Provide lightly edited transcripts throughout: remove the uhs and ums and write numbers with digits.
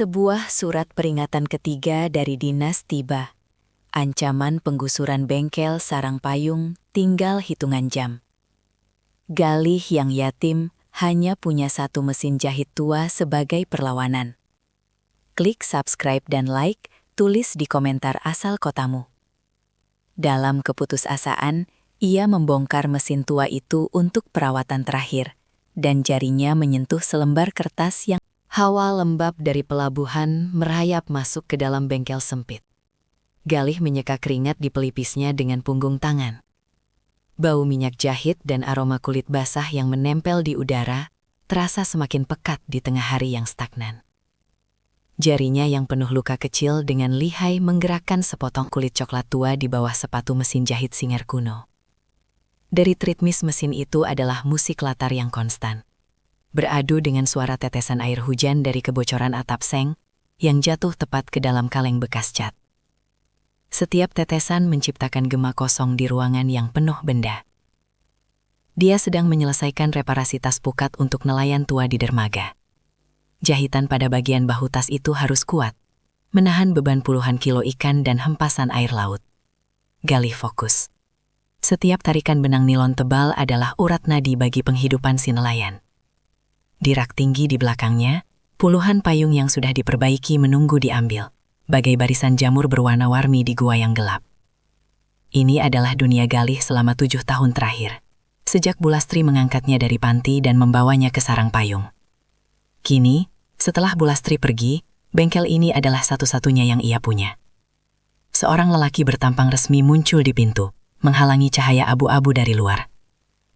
Sebuah surat peringatan ketiga dari dinas tiba. Ancaman penggusuran bengkel sarang payung tinggal hitungan jam. Galih yang yatim hanya punya satu mesin jahit tua sebagai perlawanan. Klik subscribe dan like, tulis di komentar asal kotamu. Dalam keputusasaan, ia membongkar mesin tua itu untuk perawatan terakhir, dan jarinya menyentuh selembar kertas yang hawa lembab dari pelabuhan merayap masuk ke dalam bengkel sempit. Galih menyeka keringat di pelipisnya dengan punggung tangan. Bau minyak jahit dan aroma kulit basah yang menempel di udara terasa semakin pekat di tengah hari yang stagnan. Jarinya yang penuh luka kecil dengan lihai menggerakkan sepotong kulit coklat tua di bawah sepatu mesin jahit Singer kuno. Dari ritmis mesin itu adalah musik latar yang konstan, beradu dengan suara tetesan air hujan dari kebocoran atap seng yang jatuh tepat ke dalam kaleng bekas cat. Setiap tetesan menciptakan gema kosong di ruangan yang penuh benda. Dia sedang menyelesaikan reparasi tas pukat untuk nelayan tua di dermaga. Jahitan pada bagian bahu tas itu harus kuat, menahan beban puluhan kilo ikan dan hempasan air laut. Galih fokus. Setiap tarikan benang nilon tebal adalah urat nadi bagi penghidupan si nelayan. Di rak tinggi di belakangnya, puluhan payung yang sudah diperbaiki menunggu diambil, bagai barisan jamur berwarna-warni di gua yang gelap. Ini adalah dunia Galih selama 7 tahun terakhir, sejak Bulastri mengangkatnya dari panti dan membawanya ke sarang payung. Kini, setelah Bulastri pergi, bengkel ini adalah satu-satunya yang ia punya. Seorang lelaki bertampang resmi muncul di pintu, menghalangi cahaya abu-abu dari luar.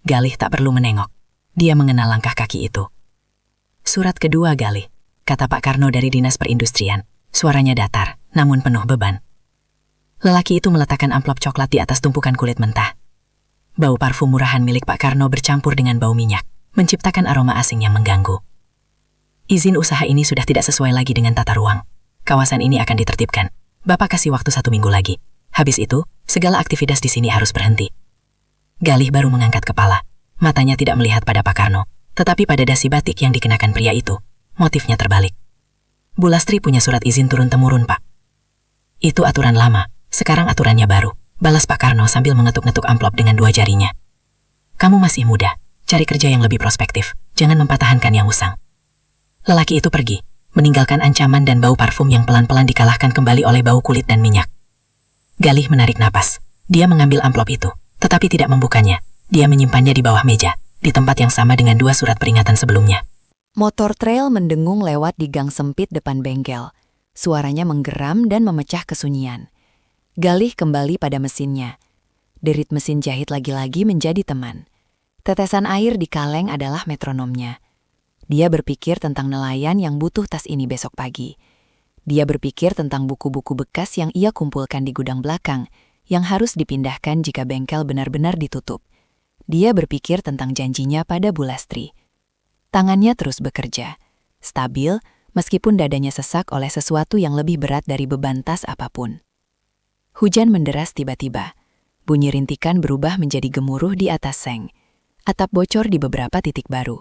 Galih tak perlu menengok, dia mengenal langkah kaki itu. Surat kedua, Galih, kata Pak Karno dari Dinas Perindustrian. Suaranya datar, namun penuh beban. Lelaki itu meletakkan amplop coklat di atas tumpukan kulit mentah. Bau parfum murahan milik Pak Karno bercampur dengan bau minyak, menciptakan aroma asing yang mengganggu. Izin usaha ini sudah tidak sesuai lagi dengan tata ruang. Kawasan ini akan ditertibkan. Bapak kasih waktu 1 minggu lagi. Habis itu, segala aktivitas di sini harus berhenti. Galih baru mengangkat kepala. Matanya tidak melihat pada Pak Karno, tetapi pada dasi batik yang dikenakan pria itu. Motifnya terbalik. Bulastri punya surat izin turun-temurun, Pak. Itu aturan lama, sekarang aturannya baru. Balas Pak Karno sambil mengetuk-ngetuk amplop dengan 2 jarinya. Kamu masih muda, cari kerja yang lebih prospektif, jangan mempertahankan yang usang. Lelaki itu pergi, meninggalkan ancaman dan bau parfum yang pelan-pelan dikalahkan kembali oleh bau kulit dan minyak. Galih menarik napas. Dia mengambil amplop itu, tetapi tidak membukanya. Dia menyimpannya di bawah meja, di tempat yang sama dengan 2 surat peringatan sebelumnya. Motor trail mendengung lewat di gang sempit depan bengkel. Suaranya menggeram dan memecah kesunyian. Galih kembali pada mesinnya. Derit mesin jahit lagi-lagi menjadi teman. Tetesan air di kaleng adalah metronomnya. Dia berpikir tentang nelayan yang butuh tas ini besok pagi. Dia berpikir tentang buku-buku bekas yang ia kumpulkan di gudang belakang, yang harus dipindahkan jika bengkel benar-benar ditutup. Dia berpikir tentang janjinya pada Bulastri. Tangannya terus bekerja, stabil meskipun dadanya sesak oleh sesuatu yang lebih berat dari beban tas apapun. Hujan menderas tiba-tiba. Bunyi rintikan berubah menjadi gemuruh di atas seng. Atap bocor di beberapa titik baru.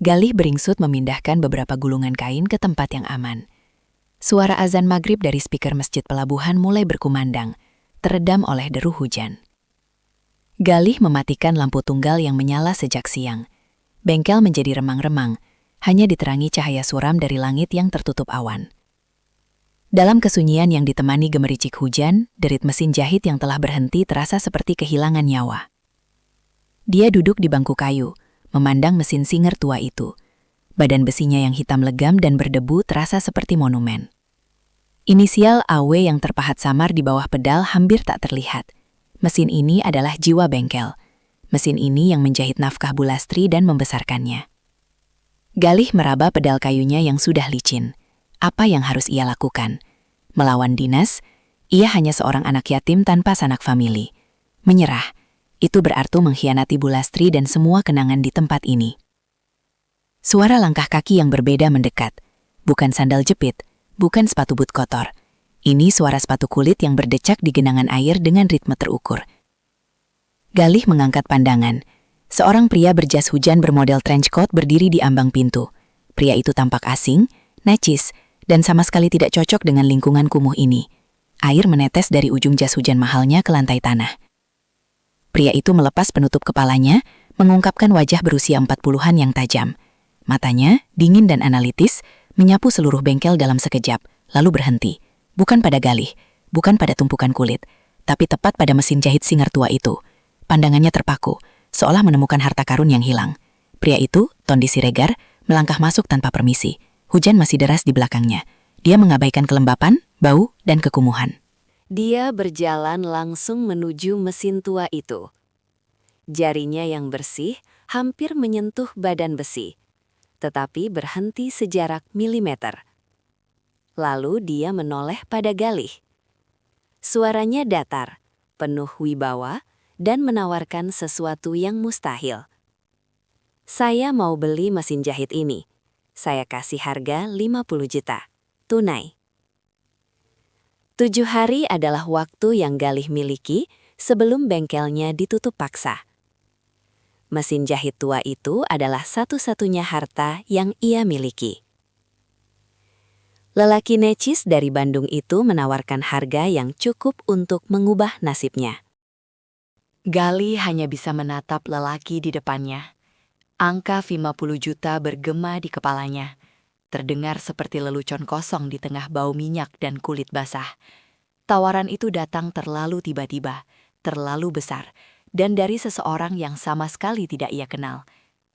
Galih beringsut memindahkan beberapa gulungan kain ke tempat yang aman. Suara azan maghrib dari speaker masjid pelabuhan mulai berkumandang, teredam oleh deru hujan. Galih mematikan lampu tunggal yang menyala sejak siang. Bengkel menjadi remang-remang, hanya diterangi cahaya suram dari langit yang tertutup awan. Dalam kesunyian yang ditemani gemericik hujan, derit mesin jahit yang telah berhenti terasa seperti kehilangan nyawa. Dia duduk di bangku kayu, memandang mesin Singer tua itu. Badan besinya yang hitam legam dan berdebu terasa seperti monumen. Inisial AW yang terpahat samar di bawah pedal hampir tak terlihat. Mesin ini adalah jiwa bengkel. Mesin ini yang menjahit nafkah Bulastri dan membesarkannya. Galih meraba pedal kayunya yang sudah licin. Apa yang harus ia lakukan? Melawan dinas? Ia hanya seorang anak yatim tanpa sanak famili. Menyerah. Itu berarti mengkhianati Bulastri dan semua kenangan di tempat ini. Suara langkah kaki yang berbeda mendekat. Bukan sandal jepit, bukan sepatu but kotor. Ini suara sepatu kulit yang berdecak di genangan air dengan ritme terukur. Galih mengangkat pandangan. Seorang pria berjas hujan bermodel trench coat berdiri di ambang pintu. Pria itu tampak asing, necis, dan sama sekali tidak cocok dengan lingkungan kumuh ini. Air menetes dari ujung jas hujan mahalnya ke lantai tanah. Pria itu melepas penutup kepalanya, mengungkapkan wajah berusia 40-an yang tajam. Matanya, dingin dan analitis, menyapu seluruh bengkel dalam sekejap, lalu berhenti. Bukan pada Galih, bukan pada tumpukan kulit, tapi tepat pada mesin jahit singar tua itu. Pandangannya terpaku, seolah menemukan harta karun yang hilang. Pria itu, Tondi Siregar, melangkah masuk tanpa permisi. Hujan masih deras di belakangnya. Dia mengabaikan kelembapan, bau, dan kekumuhan. Dia berjalan langsung menuju mesin tua itu. Jarinya yang bersih hampir menyentuh badan besi, tetapi berhenti sejarak milimeter. Lalu dia menoleh pada Galih. Suaranya datar, penuh wibawa, dan menawarkan sesuatu yang mustahil. Saya mau beli mesin jahit ini. Saya kasih harga 50 juta. Tunai. 7 hari adalah waktu yang Galih miliki sebelum bengkelnya ditutup paksa. Mesin jahit tua itu adalah satu-satunya harta yang ia miliki. Lelaki necis dari Bandung itu menawarkan harga yang cukup untuk mengubah nasibnya. Galih hanya bisa menatap lelaki di depannya. Angka 50 juta bergema di kepalanya. Terdengar seperti lelucon kosong di tengah bau minyak dan kulit basah. Tawaran itu datang terlalu tiba-tiba, terlalu besar, dan dari seseorang yang sama sekali tidak ia kenal.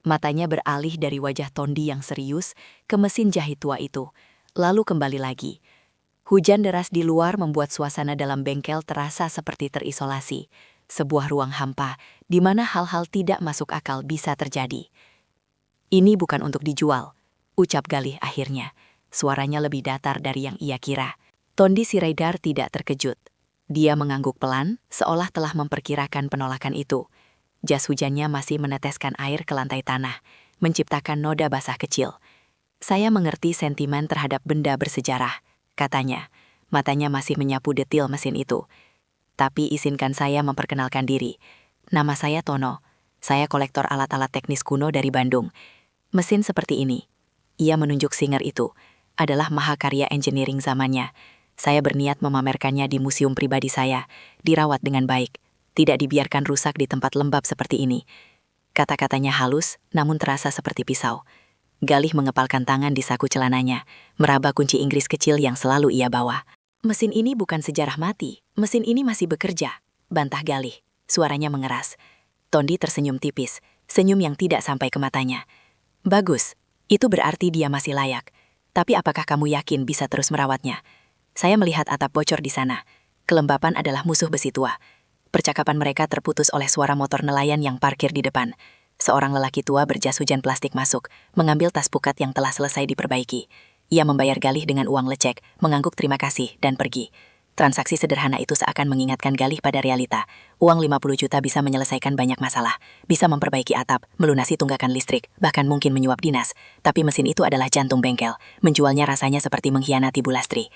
Matanya beralih dari wajah Tondi yang serius ke mesin jahit tua itu, lalu kembali lagi. Hujan deras di luar membuat suasana dalam bengkel terasa seperti terisolasi, sebuah ruang hampa di mana hal-hal tidak masuk akal bisa terjadi. Ini bukan untuk dijual, ucap Galih akhirnya. Suaranya lebih datar dari yang ia kira. Tondi Siregar tidak terkejut. Dia mengangguk pelan, seolah telah memperkirakan penolakan itu. Jas hujannya masih meneteskan air ke lantai tanah, menciptakan noda basah kecil. Saya mengerti sentimen terhadap benda bersejarah, katanya. Matanya masih menyapu detil mesin itu. Tapi izinkan saya memperkenalkan diri. Nama saya Tono. Saya kolektor alat-alat teknis kuno dari Bandung. Mesin seperti ini, ia menunjuk Singer itu, adalah mahakarya engineering zamannya. Saya berniat memamerkannya di museum pribadi saya, dirawat dengan baik, tidak dibiarkan rusak di tempat lembab seperti ini. Kata-katanya halus, namun terasa seperti pisau. Galih mengepalkan tangan di saku celananya, meraba kunci Inggris kecil yang selalu ia bawa. Mesin ini bukan sejarah mati, mesin ini masih bekerja, bantah Galih. Suaranya mengeras. Tondi tersenyum tipis, senyum yang tidak sampai ke matanya. Bagus, itu berarti dia masih layak. Tapi apakah kamu yakin bisa terus merawatnya? Saya melihat atap bocor di sana. Kelembapan adalah musuh besi tua. Percakapan mereka terputus oleh suara motor nelayan yang parkir di depan. Seorang lelaki tua berjas hujan plastik masuk, mengambil tas pukat yang telah selesai diperbaiki. Ia membayar Galih dengan uang lecek, mengangguk terima kasih, dan pergi. Transaksi sederhana itu seakan mengingatkan Galih pada realita. Uang 50 juta bisa menyelesaikan banyak masalah. Bisa memperbaiki atap, melunasi tunggakan listrik, bahkan mungkin menyuap dinas. Tapi mesin itu adalah jantung bengkel. Menjualnya rasanya seperti mengkhianati Bu Lastri.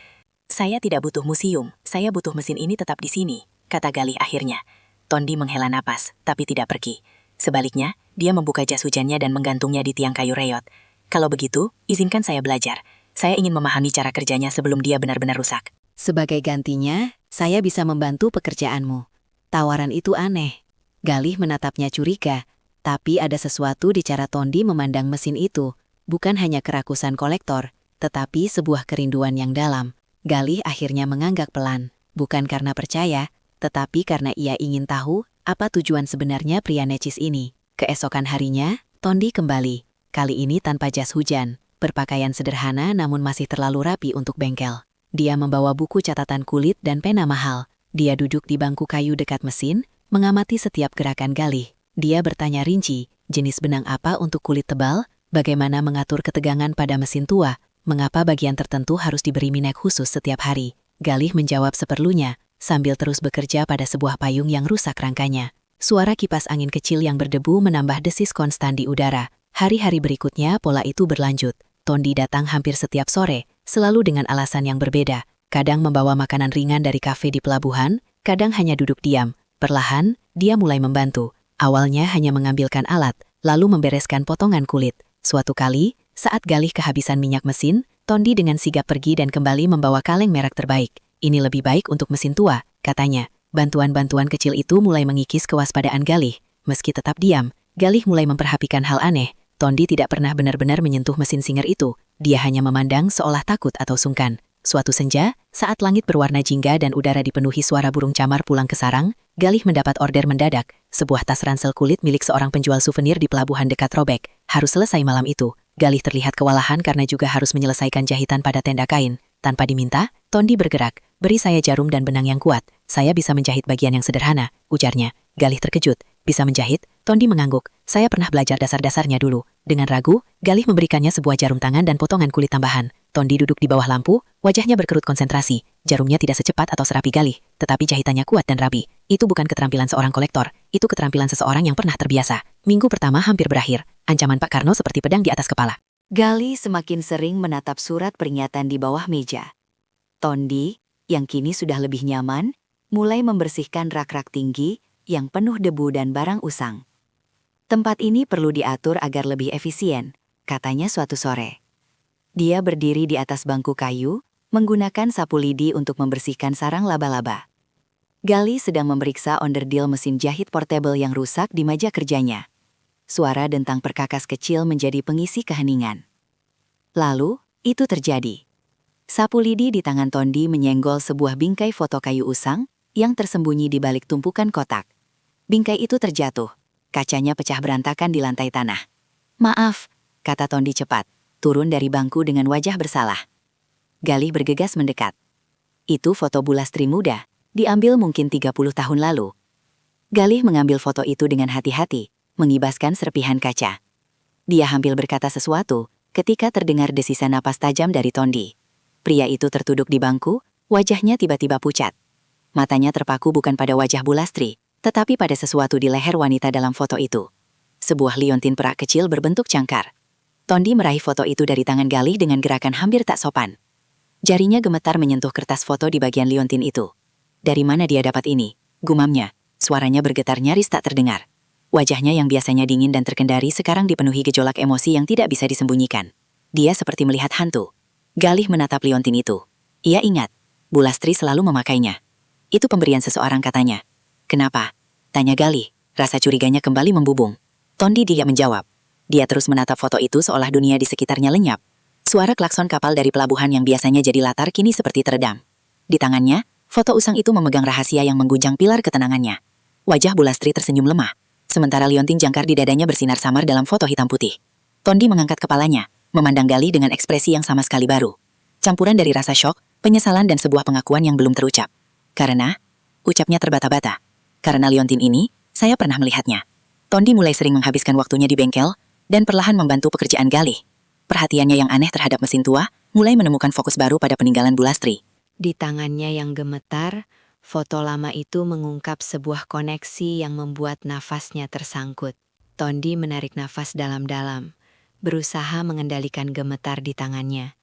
Saya tidak butuh museum, saya butuh mesin ini tetap di sini, kata Galih akhirnya. Tondi menghela napas, tapi tidak pergi. Sebaliknya, dia membuka jas hujannya dan menggantungnya di tiang kayu reyot. Kalau begitu, izinkan saya belajar. Saya ingin memahami cara kerjanya sebelum dia benar-benar rusak. Sebagai gantinya, saya bisa membantu pekerjaanmu. Tawaran itu aneh. Galih menatapnya curiga, tapi ada sesuatu di cara Tondi memandang mesin itu, bukan hanya kerakusan kolektor, tetapi sebuah kerinduan yang dalam. Galih akhirnya menganggak pelan, bukan karena percaya, tetapi karena ia ingin tahu apa tujuan sebenarnya pria necis ini. Keesokan harinya, Tondi kembali, kali ini tanpa jas hujan, berpakaian sederhana namun masih terlalu rapi untuk bengkel. Dia membawa buku catatan kulit dan pena mahal. Dia duduk di bangku kayu dekat mesin, mengamati setiap gerakan Galih. Dia bertanya rinci, jenis benang apa untuk kulit tebal, bagaimana mengatur ketegangan pada mesin tua, mengapa bagian tertentu harus diberi minyak khusus setiap hari. Galih menjawab seperlunya, sambil terus bekerja pada sebuah payung yang rusak rangkanya. Suara kipas angin kecil yang berdebu menambah desis konstan di udara. Hari-hari berikutnya pola itu berlanjut. Tondi datang hampir setiap sore, selalu dengan alasan yang berbeda. Kadang membawa makanan ringan dari kafe di pelabuhan, kadang hanya duduk diam. Perlahan, dia mulai membantu. Awalnya hanya mengambilkan alat, lalu membereskan potongan kulit. Suatu kali, saat Galih kehabisan minyak mesin, Tondi dengan sigap pergi dan kembali membawa kaleng merek terbaik. Ini lebih baik untuk mesin tua, katanya. Bantuan-bantuan kecil itu mulai mengikis kewaspadaan Galih. Meski tetap diam, Galih mulai memperhatikan hal aneh. Tondi tidak pernah benar-benar menyentuh mesin Singer itu. Dia hanya memandang seolah takut atau sungkan. Suatu senja, saat langit berwarna jingga dan udara dipenuhi suara burung camar pulang ke sarang, Galih mendapat order mendadak. Sebuah tas ransel kulit milik seorang penjual souvenir di pelabuhan dekat robek. Harus selesai malam itu. Galih terlihat kewalahan karena juga harus menyelesaikan jahitan pada tenda kain. Tanpa diminta, Tondi bergerak. Beri saya jarum dan benang yang kuat. Saya bisa menjahit bagian yang sederhana, ujarnya. Galih terkejut. Bisa menjahit? Tondi mengangguk. Saya pernah belajar dasar-dasarnya dulu. Dengan ragu, Galih memberikannya sebuah jarum tangan dan potongan kulit tambahan. Tondi duduk di bawah lampu, wajahnya berkerut konsentrasi. Jarumnya tidak secepat atau serapi Galih, tetapi jahitannya kuat dan rapi. Itu bukan keterampilan seorang kolektor, itu keterampilan seseorang yang pernah terbiasa. Minggu pertama hampir berakhir. Ancaman Pak Karno seperti pedang di atas kepala. Galih semakin sering menatap surat peringatan di bawah meja. Tondi, yang kini sudah lebih nyaman, mulai membersihkan rak-rak tinggi yang penuh debu dan barang usang. Tempat ini perlu diatur agar lebih efisien, katanya suatu sore. Dia berdiri di atas bangku kayu, menggunakan sapu lidi untuk membersihkan sarang laba-laba. Galih sedang memeriksa onderdil mesin jahit portable yang rusak di meja kerjanya. Suara dentang perkakas kecil menjadi pengisi keheningan. Lalu, itu terjadi. Sapu lidi di tangan Tondi menyenggol sebuah bingkai foto kayu usang yang tersembunyi di balik tumpukan kotak. Bingkai itu terjatuh. Kacanya pecah berantakan di lantai tanah. Maaf, kata Tondi cepat, turun dari bangku dengan wajah bersalah. Galih bergegas mendekat. Itu foto Bulastri muda, diambil mungkin 30 tahun lalu. Galih mengambil foto itu dengan hati-hati, mengibaskan serpihan kaca. Dia hampir berkata sesuatu ketika terdengar desisan napas tajam dari Tondi. Pria itu tertuduk di bangku, wajahnya tiba-tiba pucat. Matanya terpaku bukan pada wajah Bulastri, tetapi pada sesuatu di leher wanita dalam foto itu. Sebuah liontin perak kecil berbentuk cangkar. Tondi meraih foto itu dari tangan Galih dengan gerakan hampir tak sopan. Jarinya gemetar menyentuh kertas foto di bagian liontin itu. Dari mana dia dapat ini? Gumamnya. Suaranya bergetar nyaris tak terdengar. Wajahnya yang biasanya dingin dan terkendali sekarang dipenuhi gejolak emosi yang tidak bisa disembunyikan. Dia seperti melihat hantu. Galih menatap liontin itu. Ia ingat, Bulastri selalu memakainya. Itu pemberian seseorang katanya. Kenapa? Tanya Galih, rasa curiganya kembali membubung. Tondi tidak menjawab. Dia terus menatap foto itu seolah dunia di sekitarnya lenyap. Suara klakson kapal dari pelabuhan yang biasanya jadi latar kini seperti teredam. Di tangannya, foto usang itu memegang rahasia yang mengguncang pilar ketenangannya. Wajah Bulastri tersenyum lemah, sementara liontin jangkar di dadanya bersinar samar dalam foto hitam putih. Tondi mengangkat kepalanya, memandang Galih dengan ekspresi yang sama sekali baru. Campuran dari rasa syok, penyesalan dan sebuah pengakuan yang belum terucap. Karena, ucapnya terbata-bata. Karena liontin ini, saya pernah melihatnya. Tondi mulai sering menghabiskan waktunya di bengkel, dan perlahan membantu pekerjaan Galih. Perhatiannya yang aneh terhadap mesin tua, mulai menemukan fokus baru pada peninggalan Bulastri. Di tangannya yang gemetar, foto lama itu mengungkap sebuah koneksi yang membuat nafasnya tersangkut. Tondi menarik nafas dalam-dalam, berusaha mengendalikan gemetar di tangannya.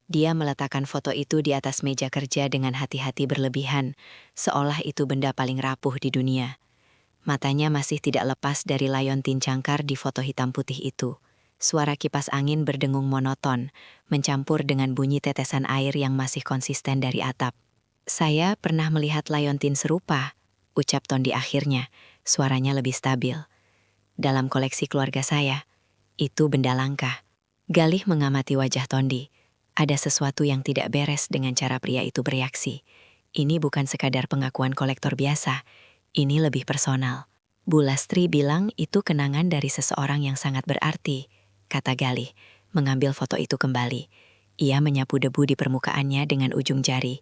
Dia meletakkan foto itu di atas meja kerja dengan hati-hati berlebihan, seolah itu benda paling rapuh di dunia. Matanya masih tidak lepas dari liontin cangkar di foto hitam putih itu. Suara kipas angin berdengung monoton, mencampur dengan bunyi tetesan air yang masih konsisten dari atap. Saya pernah melihat liontin serupa, ucap Tondi akhirnya, suaranya lebih stabil. Dalam koleksi keluarga saya, itu benda langka. Galih mengamati wajah Tondi. Ada sesuatu yang tidak beres dengan cara pria itu bereaksi. Ini bukan sekadar pengakuan kolektor biasa, ini lebih personal. Bulastri bilang itu kenangan dari seseorang yang sangat berarti, kata Galih, mengambil foto itu kembali. Ia menyapu debu di permukaannya dengan ujung jari.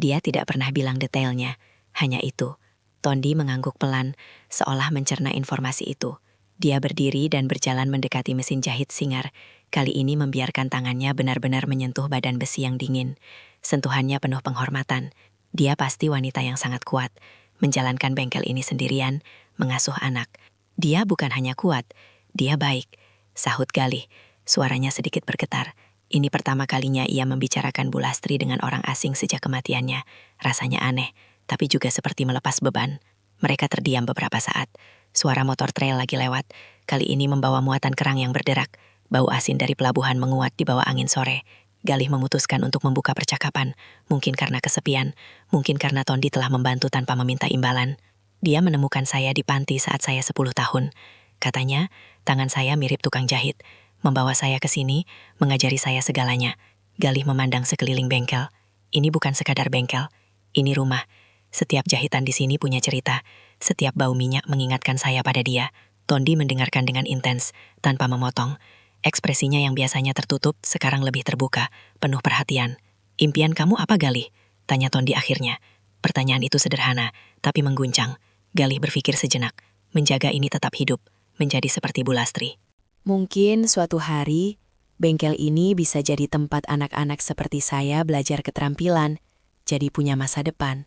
Dia tidak pernah bilang detailnya, hanya itu. Tondi mengangguk pelan, seolah mencerna informasi itu. Dia berdiri dan berjalan mendekati mesin jahit Singer. Kali ini membiarkan tangannya benar-benar menyentuh badan besi yang dingin. Sentuhannya penuh penghormatan. Dia pasti wanita yang sangat kuat. Menjalankan bengkel ini sendirian, mengasuh anak. Dia bukan hanya kuat, dia baik, sahut Galih. Suaranya sedikit bergetar. Ini pertama kalinya ia membicarakan Bulastri dengan orang asing sejak kematiannya. Rasanya aneh, tapi juga seperti melepas beban. Mereka terdiam beberapa saat. Suara motor trail lagi lewat, kali ini membawa muatan kerang yang berderak. Bau asin dari pelabuhan menguat di bawah angin sore. Galih memutuskan untuk membuka percakapan, mungkin karena kesepian, mungkin karena Tondi telah membantu tanpa meminta imbalan. Dia menemukan saya di panti saat saya 10 tahun. Katanya, tangan saya mirip tukang jahit, membawa saya ke sini, mengajari saya segalanya. Galih memandang sekeliling bengkel. Ini bukan sekadar bengkel, ini rumah. Setiap jahitan di sini punya cerita, setiap bau minyak mengingatkan saya pada dia. Tondi mendengarkan dengan intens, tanpa memotong. Ekspresinya yang biasanya tertutup, sekarang lebih terbuka, penuh perhatian. "Impian kamu apa, Galih?" tanya Tondi akhirnya. Pertanyaan itu sederhana, tapi mengguncang. Galih berpikir sejenak, menjaga ini tetap hidup, menjadi seperti Bulastri. Mungkin suatu hari, bengkel ini bisa jadi tempat anak-anak seperti saya belajar keterampilan, jadi punya masa depan.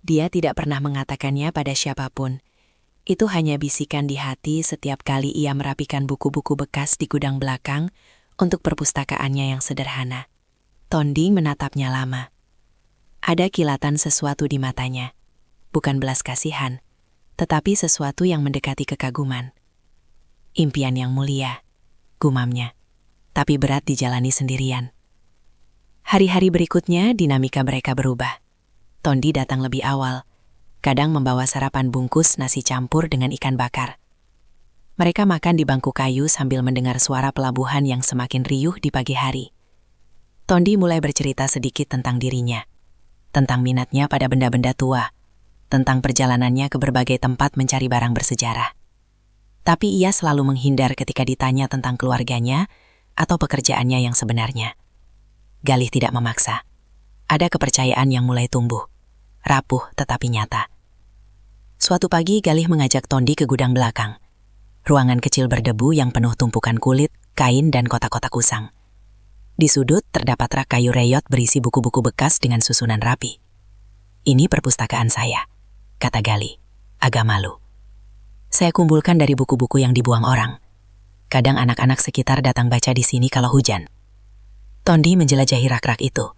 Dia tidak pernah mengatakannya pada siapapun. Itu hanya bisikan di hati setiap kali ia merapikan buku-buku bekas di gudang belakang untuk perpustakaannya yang sederhana. Tondi menatapnya lama. Ada kilatan sesuatu di matanya. Bukan belas kasihan, tetapi sesuatu yang mendekati kekaguman. Impian yang mulia, gumamnya, tapi berat dijalani sendirian. Hari-hari berikutnya dinamika mereka berubah. Tondi datang lebih awal, kadang membawa sarapan bungkus nasi campur dengan ikan bakar. Mereka makan di bangku kayu sambil mendengar suara pelabuhan yang semakin riuh di pagi hari. Tondi mulai bercerita sedikit tentang dirinya, tentang minatnya pada benda-benda tua, tentang perjalanannya ke berbagai tempat mencari barang bersejarah. Tapi ia selalu menghindar ketika ditanya tentang keluarganya atau pekerjaannya yang sebenarnya. Galih tidak memaksa. Ada kepercayaan yang mulai tumbuh, rapuh tetapi nyata. Suatu pagi Galih mengajak Tondi ke gudang belakang. Ruangan kecil berdebu yang penuh tumpukan kulit, kain, dan kotak-kotak usang. Di sudut terdapat rak kayu reyot berisi buku-buku bekas dengan susunan rapi. "Ini perpustakaan saya," kata Galih, agak malu. "Saya kumpulkan dari buku-buku yang dibuang orang. Kadang anak-anak sekitar datang baca di sini kalau hujan." Tondi menjelajahi rak-rak itu.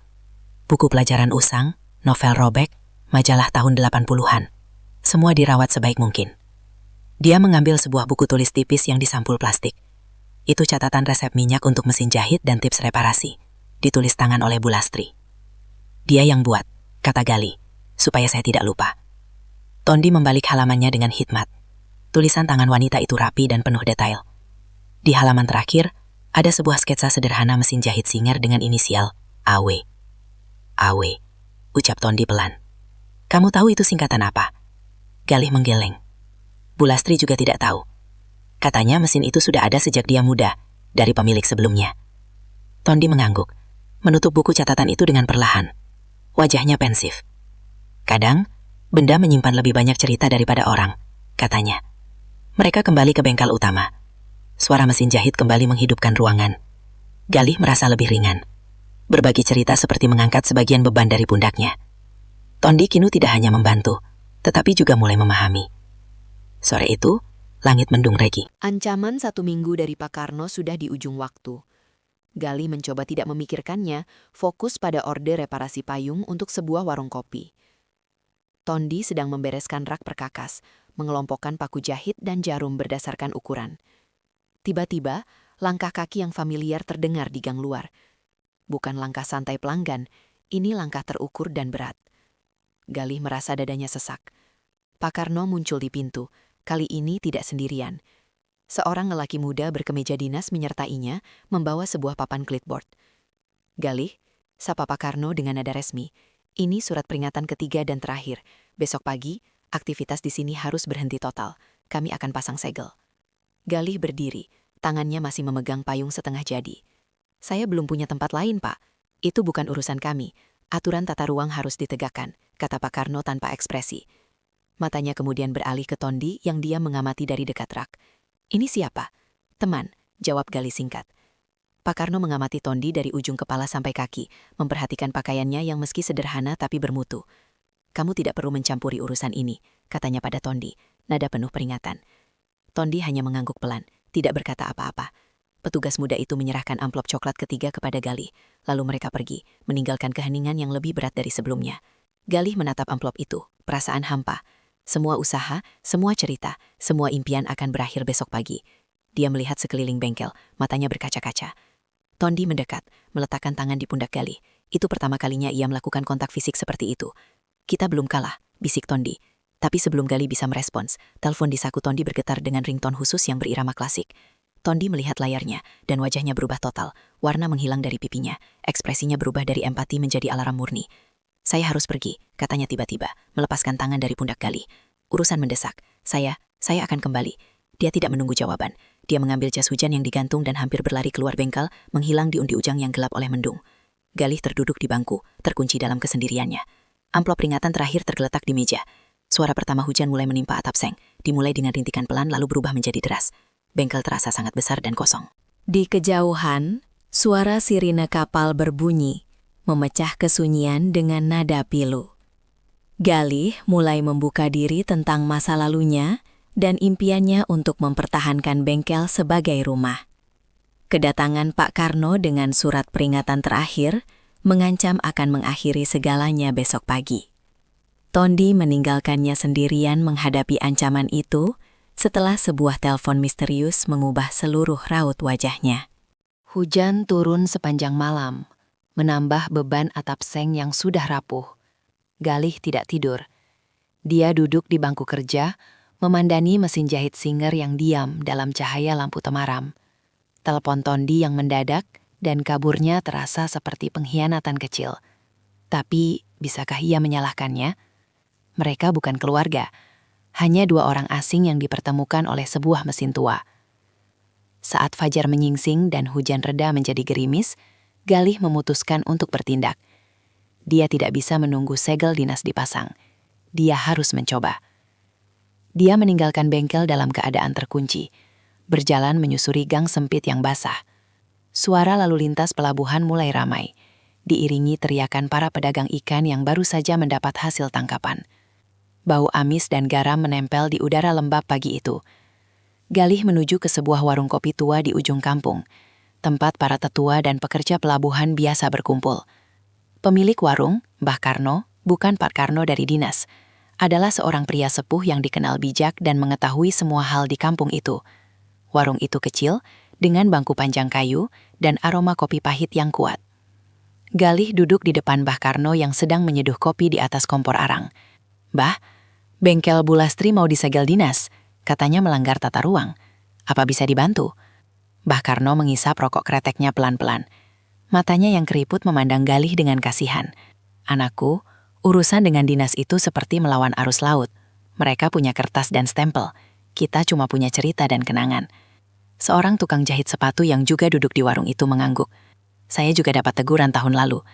Buku pelajaran usang, novel robek, majalah tahun 80-an. Semua dirawat sebaik mungkin. Dia mengambil sebuah buku tulis tipis yang disampul plastik. Itu catatan resep minyak untuk mesin jahit dan tips reparasi. Ditulis tangan oleh Bulastri. "Dia yang buat," kata Galih, "supaya saya tidak lupa." Tondi membalik halamannya dengan hikmat. Tulisan tangan wanita itu rapi dan penuh detail. Di halaman terakhir, ada sebuah sketsa sederhana mesin jahit Singer dengan inisial AW. "AW," ucap Tondi pelan. "Kamu tahu itu singkatan apa?" Galih menggeleng. Bulastri juga tidak tahu. Katanya mesin itu sudah ada sejak dia muda, dari pemilik sebelumnya. Tondi mengangguk, menutup buku catatan itu dengan perlahan. Wajahnya pensif. "Kadang, benda menyimpan lebih banyak cerita daripada orang," katanya. Mereka kembali ke bengkel utama. Suara mesin jahit kembali menghidupkan ruangan. Galih merasa lebih ringan. Berbagi cerita seperti mengangkat sebagian beban dari pundaknya. Tondi kini tidak hanya membantu, tetapi juga mulai memahami. Sore itu, langit mendung regi. Ancaman 1 minggu dari Pak Karno sudah di ujung waktu. Galih mencoba tidak memikirkannya, fokus pada order reparasi payung untuk sebuah warung kopi. Tondi sedang membereskan rak perkakas, mengelompokkan paku jahit dan jarum berdasarkan ukuran. Tiba-tiba, langkah kaki yang familiar terdengar di gang luar. Bukan langkah santai pelanggan, ini langkah terukur dan berat. Galih merasa dadanya sesak. Pak Karno muncul di pintu, kali ini tidak sendirian. Seorang lelaki muda berkemeja dinas menyertainya, membawa sebuah papan clipboard. "Galih," sapa Pak Karno dengan nada resmi, "ini surat peringatan ketiga dan terakhir. Besok pagi, aktivitas di sini harus berhenti total. Kami akan pasang segel." Galih berdiri, tangannya masih memegang payung setengah jadi. "Saya belum punya tempat lain, Pak. Itu bukan urusan kami. Aturan tata ruang harus ditegakkan," kata Pak Karno tanpa ekspresi. Matanya kemudian beralih ke Tondi yang dia mengamati dari dekat rak. "Ini siapa?" "Teman," jawab Galih singkat. Pak Karno mengamati Tondi dari ujung kepala sampai kaki, memperhatikan pakaiannya yang meski sederhana tapi bermutu. "Kamu tidak perlu mencampuri urusan ini," katanya pada Tondi, nada penuh peringatan. Tondi hanya mengangguk pelan, tidak berkata apa-apa. Petugas muda itu menyerahkan amplop coklat ketiga kepada Galih, lalu mereka pergi, meninggalkan keheningan yang lebih berat dari sebelumnya. Galih menatap amplop itu, perasaan hampa. Semua usaha, semua cerita, semua impian akan berakhir besok pagi. Dia melihat sekeliling bengkel, matanya berkaca-kaca. Tondi mendekat, meletakkan tangan di pundak Galih. Itu pertama kalinya ia melakukan kontak fisik seperti itu. Kita belum kalah, bisik Tondi. Tapi sebelum Galih bisa merespons, telepon di saku Tondi bergetar dengan ringtone khusus yang berirama klasik. Tondi melihat layarnya, dan wajahnya berubah total. Warna menghilang dari pipinya, ekspresinya berubah dari empati menjadi alarm murni. Saya harus pergi, katanya tiba-tiba, melepaskan tangan dari pundak Galih. Urusan mendesak, saya akan kembali. Dia tidak menunggu jawaban. Dia mengambil jas hujan yang digantung dan hampir berlari keluar bengkel, menghilang di undi ujang yang gelap oleh mendung. Galih terduduk di bangku, terkunci dalam kesendiriannya. Amplop peringatan terakhir tergeletak di meja. Suara pertama hujan mulai menimpa atap seng, dimulai dengan rintikan pelan lalu berubah menjadi deras. Bengkel terasa sangat besar dan kosong. Di kejauhan, suara sirine kapal berbunyi, memecah kesunyian dengan nada pilu. Galih mulai membuka diri tentang masa lalunya dan impiannya untuk mempertahankan bengkel sebagai rumah. Kedatangan Pak Karno dengan surat peringatan terakhir mengancam akan mengakhiri segalanya besok pagi. Tondi meninggalkannya sendirian menghadapi ancaman itu setelah sebuah telepon misterius mengubah seluruh raut wajahnya. Hujan turun sepanjang malam, menambah beban atap seng yang sudah rapuh. Galih tidak tidur. Dia duduk di bangku kerja, memandani mesin jahit Singer yang diam dalam cahaya lampu temaram. Telepon Tondi yang mendadak dan kaburnya terasa seperti pengkhianatan kecil. Tapi, bisakah ia menyalahkannya? Mereka bukan keluarga, hanya dua orang asing yang dipertemukan oleh sebuah mesin tua. Saat fajar menyingsing dan hujan reda menjadi gerimis, Galih memutuskan untuk bertindak. Dia tidak bisa menunggu segel dinas dipasang. Dia harus mencoba. Dia meninggalkan bengkel dalam keadaan terkunci, berjalan menyusuri gang sempit yang basah. Suara lalu lintas pelabuhan mulai ramai, diiringi teriakan para pedagang ikan yang baru saja mendapat hasil tangkapan. Bau amis dan garam menempel di udara lembab pagi itu. Galih menuju ke sebuah warung kopi tua di ujung kampung, tempat para tetua dan pekerja pelabuhan biasa berkumpul. Pemilik warung, Mbah Karno, bukan Pak Karno dari dinas, adalah seorang pria sepuh yang dikenal bijak dan mengetahui semua hal di kampung itu. Warung itu kecil, dengan bangku panjang kayu dan aroma kopi pahit yang kuat. Galih duduk di depan Mbah Karno yang sedang menyeduh kopi di atas kompor arang. "Mbah, bengkel Bu Lastri mau disegel dinas, katanya melanggar tata ruang. Apa bisa dibantu?" Mbah Karno mengisap rokok kreteknya pelan-pelan. Matanya yang keriput memandang Galih dengan kasihan. "Anakku, urusan dengan dinas itu seperti melawan arus laut. Mereka punya kertas dan stempel. Kita cuma punya cerita dan kenangan." Seorang tukang jahit sepatu yang juga duduk di warung itu mengangguk. "Saya juga dapat teguran tahun lalu.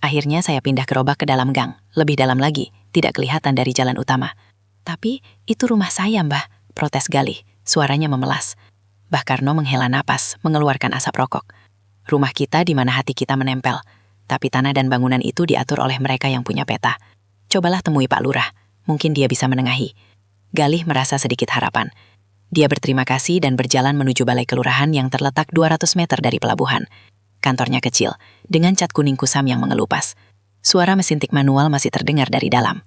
Akhirnya saya pindah gerobak ke dalam gang, lebih dalam lagi, tidak kelihatan dari jalan utama." "Tapi itu rumah saya, Mbah," protes Galih, suaranya memelas. Mbah Karno menghela napas, mengeluarkan asap rokok. "Rumah kita di mana hati kita menempel, tapi tanah dan bangunan itu diatur oleh mereka yang punya peta. Cobalah temui Pak Lurah, mungkin dia bisa menengahi." Galih merasa sedikit harapan. Dia berterima kasih dan berjalan menuju balai kelurahan yang terletak 200 meter dari pelabuhan. Kantornya kecil, dengan cat kuning kusam yang mengelupas. Suara mesin tik manual masih terdengar dari dalam.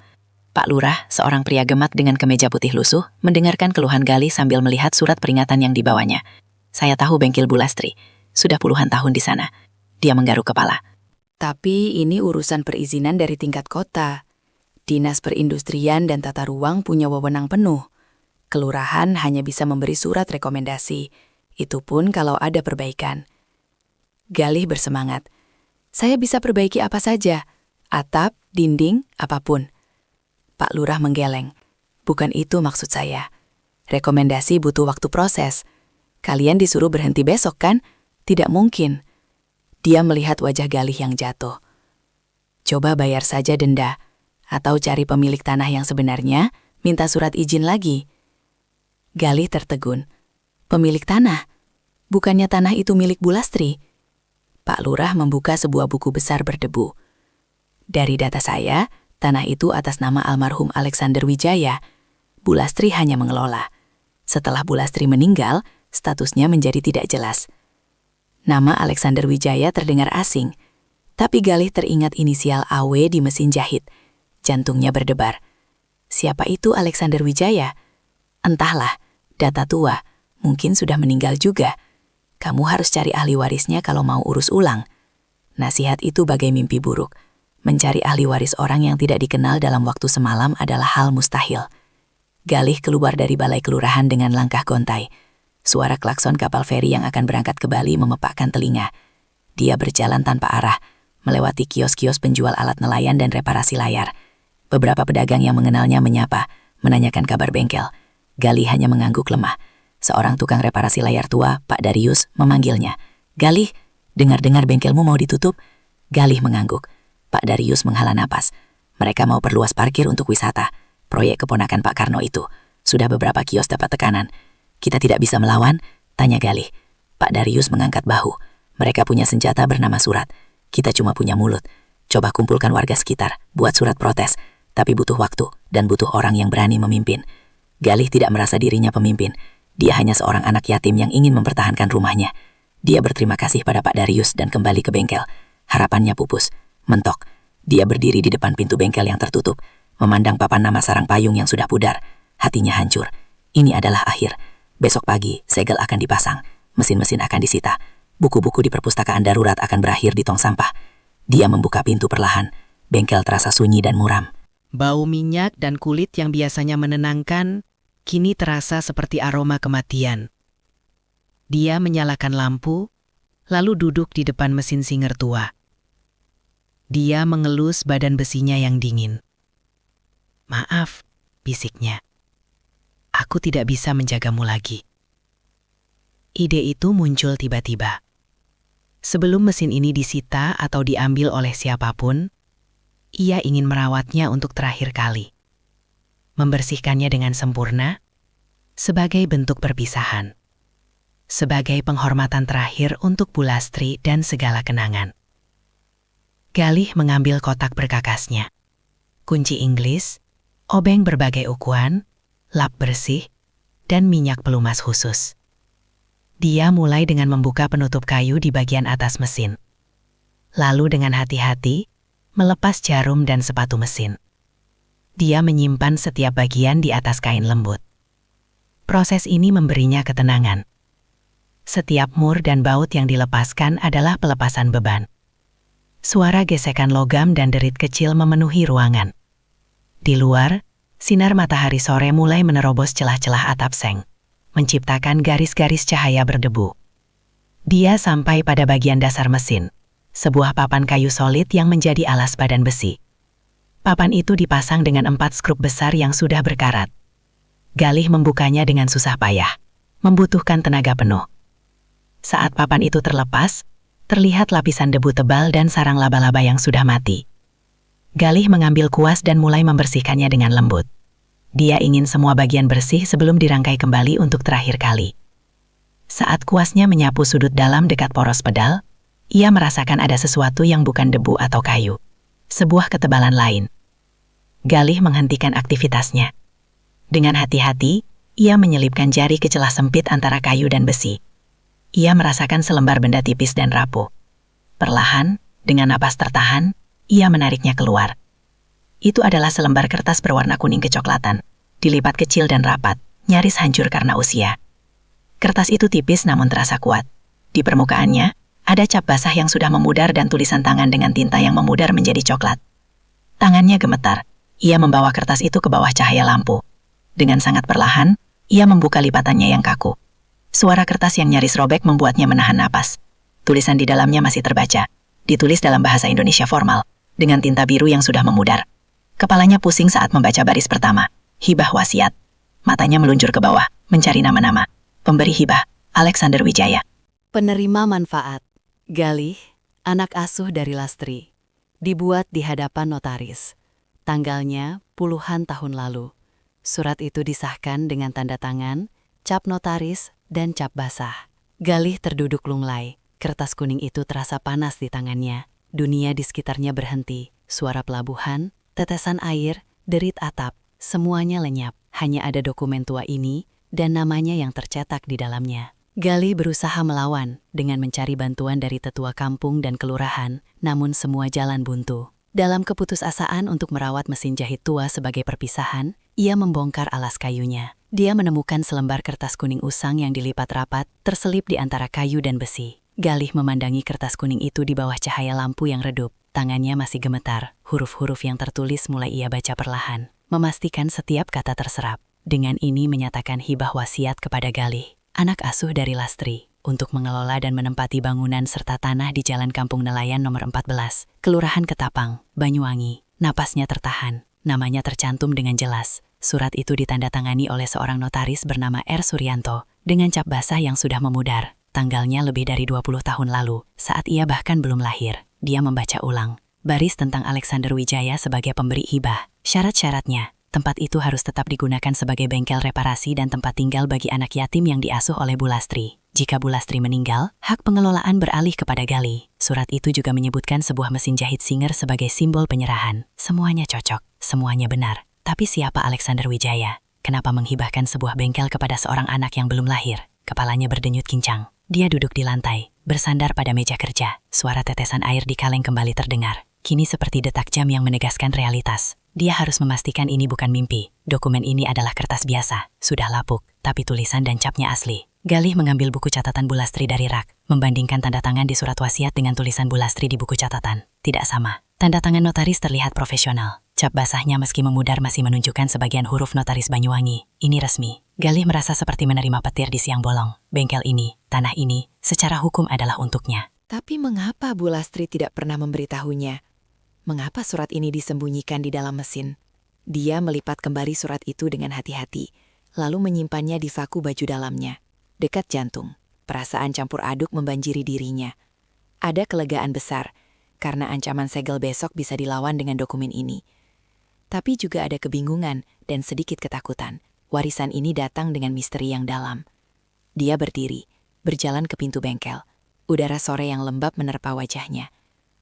Pak Lurah, seorang pria gemat dengan kemeja putih lusuh, mendengarkan keluhan Galih sambil melihat surat peringatan yang dibawanya. "Saya tahu bengkel Bu Lastri. Sudah puluhan tahun di sana." Dia menggaruk kepala. "Tapi ini urusan perizinan dari tingkat kota. Dinas Perindustrian dan Tata Ruang punya wewenang penuh. Kelurahan hanya bisa memberi surat rekomendasi. Itu pun kalau ada perbaikan." Galih bersemangat. "Saya bisa perbaiki apa saja. Atap, dinding, apapun." Pak Lurah menggeleng. "Bukan itu maksud saya. Rekomendasi butuh waktu proses. Kalian disuruh berhenti besok kan? Tidak mungkin." Dia melihat wajah Galih yang jatuh. "Coba bayar saja denda. Atau cari pemilik tanah yang sebenarnya, minta surat izin lagi." Galih tertegun. "Pemilik tanah? Bukannya tanah itu milik Bu Lastri?" Pak Lurah membuka sebuah buku besar berdebu. "Dari data saya, tanah itu atas nama almarhum Alexander Wijaya. Bu Lastri hanya mengelola. Setelah Bu Lastri meninggal, statusnya menjadi tidak jelas." Nama Alexander Wijaya terdengar asing, tapi Galih teringat inisial AW di mesin jahit. Jantungnya berdebar. Siapa itu Alexander Wijaya? Entahlah, data tua, mungkin sudah meninggal juga. Kamu harus cari ahli warisnya kalau mau urus ulang. Nasihat itu bagai mimpi buruk. Mencari ahli waris orang yang tidak dikenal dalam waktu semalam adalah hal mustahil. Galih keluar dari balai kelurahan dengan langkah gontai. Suara klakson kapal feri yang akan berangkat ke Bali memepakkan telinga. Dia berjalan tanpa arah, melewati kios-kios penjual alat nelayan dan reparasi layar. Beberapa pedagang yang mengenalnya menyapa, menanyakan kabar bengkel. Galih hanya mengangguk lemah. Seorang tukang reparasi layar tua, Pak Darius, memanggilnya. "Galih, dengar-dengar bengkelmu mau ditutup?" Galih mengangguk. Pak Darius menghela napas. Mereka mau perluas parkir untuk wisata. Proyek keponakan Pak Karno itu. Sudah beberapa kios dapat tekanan. "Kita tidak bisa melawan?" tanya Galih. Pak Darius mengangkat bahu. "Mereka punya senjata bernama surat. Kita cuma punya mulut. Coba kumpulkan warga sekitar, buat surat protes. Tapi butuh waktu, dan butuh orang yang berani memimpin." Galih tidak merasa dirinya pemimpin. Dia hanya seorang anak yatim yang ingin mempertahankan rumahnya. Dia berterima kasih pada Pak Darius dan kembali ke bengkel. Harapannya pupus, mentok. Dia berdiri di depan pintu bengkel yang tertutup, memandang papan nama sarang payung yang sudah pudar. Hatinya hancur. Ini adalah akhir. Besok pagi, segel akan dipasang. Mesin-mesin akan disita. Buku-buku di perpustakaan darurat akan berakhir di tong sampah. Dia membuka pintu perlahan. Bengkel terasa sunyi dan muram. Bau minyak dan kulit yang biasanya menenangkan, kini terasa seperti aroma kematian. Dia menyalakan lampu, lalu duduk di depan mesin singer tua. Dia mengelus badan besinya yang dingin. "Maaf," bisiknya. "Aku tidak bisa menjagamu lagi." Ide itu muncul tiba-tiba. Sebelum mesin ini disita atau diambil oleh siapapun, ia ingin merawatnya untuk terakhir kali. Membersihkannya dengan sempurna, sebagai bentuk perpisahan. Sebagai penghormatan terakhir untuk Bu Lastri dan segala kenangan. Galih mengambil kotak berkakasnya. Kunci Inggris, obeng berbagai ukuran, lap bersih, dan minyak pelumas khusus. Dia mulai dengan membuka penutup kayu di bagian atas mesin. Lalu dengan hati-hati, melepas jarum dan sepatu mesin. Dia menyimpan setiap bagian di atas kain lembut. Proses ini memberinya ketenangan. Setiap mur dan baut yang dilepaskan adalah pelepasan beban. Suara gesekan logam dan derit kecil memenuhi ruangan. Di luar, sinar matahari sore mulai menerobos celah-celah atap seng, menciptakan garis-garis cahaya berdebu. Dia sampai pada bagian dasar mesin, sebuah papan kayu solid yang menjadi alas badan besi. Papan itu dipasang dengan 4 skrup besar yang sudah berkarat. Galih membukanya dengan susah payah, membutuhkan tenaga penuh. Saat papan itu terlepas, terlihat lapisan debu tebal dan sarang laba-laba yang sudah mati. Galih mengambil kuas dan mulai membersihkannya dengan lembut. Dia ingin semua bagian bersih sebelum dirangkai kembali untuk terakhir kali. Saat kuasnya menyapu sudut dalam dekat poros pedal, ia merasakan ada sesuatu yang bukan debu atau kayu. Sebuah ketebalan lain. Galih menghentikan aktivitasnya. Dengan hati-hati, ia menyelipkan jari ke celah sempit antara kayu dan besi. Ia merasakan selembar benda tipis dan rapuh. Perlahan, dengan napas tertahan, ia menariknya keluar. Itu adalah selembar kertas berwarna kuning kecoklatan, dilipat kecil dan rapat, nyaris hancur karena usia. Kertas itu tipis namun terasa kuat. Di permukaannya, ada cap basah yang sudah memudar dan tulisan tangan dengan tinta yang memudar menjadi coklat. Tangannya gemetar. Ia membawa kertas itu ke bawah cahaya lampu. Dengan sangat perlahan, ia membuka lipatannya yang kaku. Suara kertas yang nyaris robek membuatnya menahan napas. Tulisan di dalamnya masih terbaca. Ditulis dalam bahasa Indonesia formal, dengan tinta biru yang sudah memudar. Kepalanya pusing saat membaca baris pertama. Hibah wasiat. Matanya meluncur ke bawah, mencari nama-nama. Pemberi hibah, Alexander Wijaya. Penerima manfaat. Galih, anak asuh dari Lastri. Dibuat di hadapan notaris. Tanggalnya puluhan tahun lalu. Surat itu disahkan dengan tanda tangan, cap notaris, dan cap basah. Galih terduduk lunglai. Kertas kuning itu terasa panas di tangannya. Dunia di sekitarnya berhenti. Suara pelabuhan, tetesan air, derit atap, semuanya lenyap. Hanya ada dokumen tua ini dan namanya yang tercetak di dalamnya. Galih berusaha melawan dengan mencari bantuan dari tetua kampung dan kelurahan, namun semua jalan buntu. Dalam keputusasaan untuk merawat mesin jahit tua sebagai perpisahan, ia membongkar alas kayunya. Dia menemukan selembar kertas kuning usang yang dilipat rapat, terselip di antara kayu dan besi. Galih memandangi kertas kuning itu di bawah cahaya lampu yang redup. Tangannya masih gemetar, huruf-huruf yang tertulis mulai ia baca perlahan, memastikan setiap kata terserap. Dengan ini menyatakan hibah wasiat kepada Galih, anak asuh dari Lastri, untuk mengelola dan menempati bangunan serta tanah di Jalan Kampung Nelayan nomor 14, Kelurahan Ketapang, Banyuwangi. Napasnya tertahan, namanya tercantum dengan jelas. Surat itu ditandatangani oleh seorang notaris bernama R. Suryanto, dengan cap basah yang sudah memudar. Tanggalnya lebih dari 20 tahun lalu, saat ia bahkan belum lahir. Dia membaca ulang baris tentang Alexander Wijaya sebagai pemberi hibah. Syarat-syaratnya, tempat itu harus tetap digunakan sebagai bengkel reparasi dan tempat tinggal bagi anak yatim yang diasuh oleh Bu Lastri. Jika Bu Lastri meninggal, hak pengelolaan beralih kepada Galih. Surat itu juga menyebutkan sebuah mesin jahit Singer sebagai simbol penyerahan. Semuanya cocok, semuanya benar. Tapi siapa Alexander Wijaya? Kenapa menghibahkan sebuah bengkel kepada seorang anak yang belum lahir? Kepalanya berdenyut kincang. Dia duduk di lantai, bersandar pada meja kerja. Suara tetesan air di kaleng kembali terdengar. Kini seperti detak jam yang menegaskan realitas. Dia harus memastikan ini bukan mimpi. Dokumen ini adalah kertas biasa, sudah lapuk, tapi tulisan dan capnya asli. Galih mengambil buku catatan Bu Lastri dari rak, membandingkan tanda tangan di surat wasiat dengan tulisan Bu Lastri di buku catatan. Tidak sama. Tanda tangan notaris terlihat profesional. Cap basahnya meski memudar masih menunjukkan sebagian huruf notaris Banyuwangi. Ini resmi. Galih merasa seperti menerima petir di siang bolong. Bengkel ini, tanah ini, secara hukum adalah untuknya. Tapi mengapa Bu Lastri tidak pernah memberitahunya? Mengapa surat ini disembunyikan di dalam mesin? Dia melipat kembali surat itu dengan hati-hati, lalu menyimpannya di saku baju dalamnya. Dekat jantung, perasaan campur aduk membanjiri dirinya. Ada kelegaan besar, karena ancaman segel besok bisa dilawan dengan dokumen ini. Tapi juga ada kebingungan dan sedikit ketakutan. Warisan ini datang dengan misteri yang dalam. Dia berdiri, berjalan ke pintu bengkel. Udara sore yang lembab menerpa wajahnya.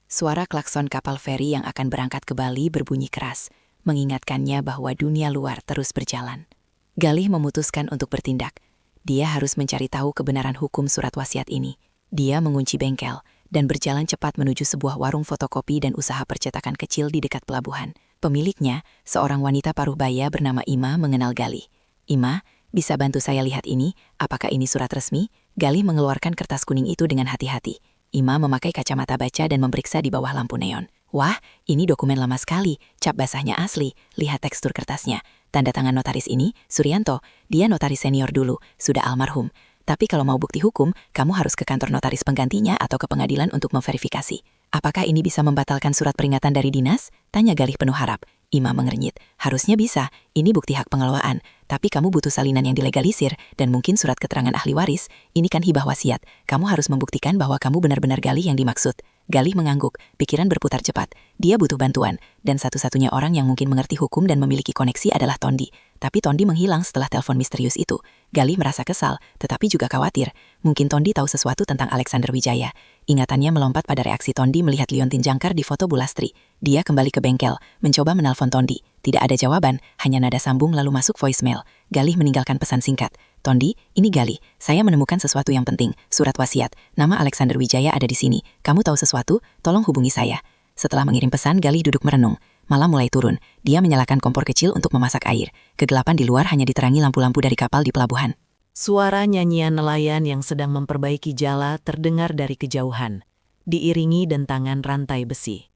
Suara klakson kapal feri yang akan berangkat ke Bali berbunyi keras, mengingatkannya bahwa dunia luar terus berjalan. Galih memutuskan untuk bertindak. Dia harus mencari tahu kebenaran hukum surat wasiat ini. Dia mengunci bengkel dan berjalan cepat menuju sebuah warung fotokopi dan usaha percetakan kecil di dekat pelabuhan. Pemiliknya, seorang wanita paruh baya bernama Ima, mengenal Galih. Ima, bisa bantu saya lihat ini? Apakah ini surat resmi? Galih mengeluarkan kertas kuning itu dengan hati-hati. Ima memakai kacamata baca dan memeriksa di bawah lampu neon. Wah, ini dokumen lama sekali. Cap basahnya asli. Lihat tekstur kertasnya. Tanda tangan notaris ini, Suryanto. Dia notaris senior dulu, sudah almarhum. Tapi kalau mau bukti hukum, kamu harus ke kantor notaris penggantinya atau ke pengadilan untuk memverifikasi. Apakah ini bisa membatalkan surat peringatan dari dinas? Tanya Galih penuh harap. Ima mengernyit. Harusnya bisa, ini bukti hak pengelolaan. Tapi kamu butuh salinan yang dilegalisir, dan mungkin surat keterangan ahli waris. Ini kan hibah wasiat. Kamu harus membuktikan bahwa kamu benar-benar Galih yang dimaksud. Galih mengangguk, pikiran berputar cepat. Dia butuh bantuan, dan satu-satunya orang yang mungkin mengerti hukum dan memiliki koneksi adalah Tondi. Tapi Tondi menghilang setelah telepon misterius itu. Galih merasa kesal, tetapi juga khawatir. Mungkin Tondi tahu sesuatu tentang Alexander Wijaya. Ingatannya melompat pada reaksi Tondi melihat Liontin jangkar di foto Bu Lastri. Dia kembali ke bengkel, mencoba menelpon Tondi. Tidak ada jawaban, hanya nada sambung lalu masuk voicemail. Galih meninggalkan pesan singkat. Tondi, ini Galih. Saya menemukan sesuatu yang penting. Surat wasiat. Nama Alexander Wijaya ada di sini. Kamu tahu sesuatu? Tolong hubungi saya. Setelah mengirim pesan, Galih duduk merenung. Malam mulai turun. Dia menyalakan kompor kecil untuk memasak air. Kegelapan di luar hanya diterangi lampu-lampu dari kapal di pelabuhan. Suara nyanyian nelayan yang sedang memperbaiki jala terdengar dari kejauhan, diiringi dentangan rantai besi.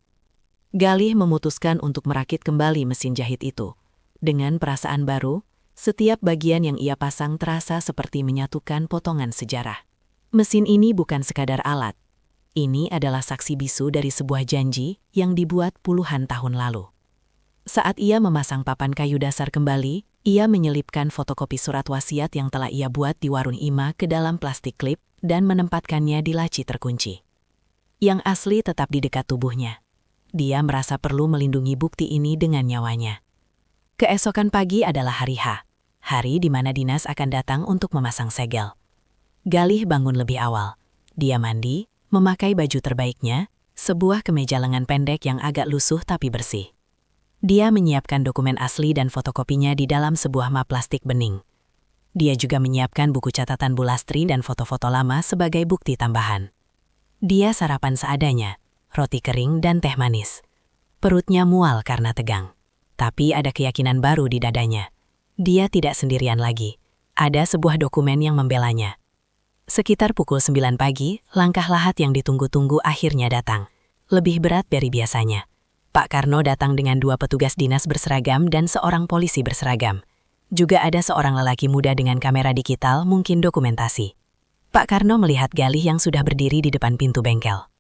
Galih memutuskan untuk merakit kembali mesin jahit itu. Dengan perasaan baru, setiap bagian yang ia pasang terasa seperti menyatukan potongan sejarah. Mesin ini bukan sekadar alat. Ini adalah saksi bisu dari sebuah janji yang dibuat puluhan tahun lalu. Saat ia memasang papan kayu dasar kembali, ia menyelipkan fotokopi surat wasiat yang telah ia buat di warung Ima ke dalam plastik klip dan menempatkannya di laci terkunci. Yang asli tetap di dekat tubuhnya. Dia merasa perlu melindungi bukti ini dengan nyawanya. Keesokan pagi adalah hari H, hari di mana dinas akan datang untuk memasang segel. Galih bangun lebih awal. Dia mandi, memakai baju terbaiknya, sebuah kemeja lengan pendek yang agak lusuh tapi bersih. Dia menyiapkan dokumen asli dan fotokopinya di dalam sebuah map plastik bening. Dia juga menyiapkan buku catatan Bu Lastri dan foto-foto lama sebagai bukti tambahan. Dia sarapan seadanya, roti kering dan teh manis. Perutnya mual karena tegang. Tapi ada keyakinan baru di dadanya. Dia tidak sendirian lagi. Ada sebuah dokumen yang membelanya. Sekitar pukul 9 pagi, langkah lahat yang ditunggu-tunggu akhirnya datang. Lebih berat dari biasanya. Pak Karno datang dengan 2 petugas dinas berseragam dan seorang polisi berseragam. Juga ada seorang lelaki muda dengan kamera digital, mungkin dokumentasi. Pak Karno melihat Galih yang sudah berdiri di depan pintu bengkel.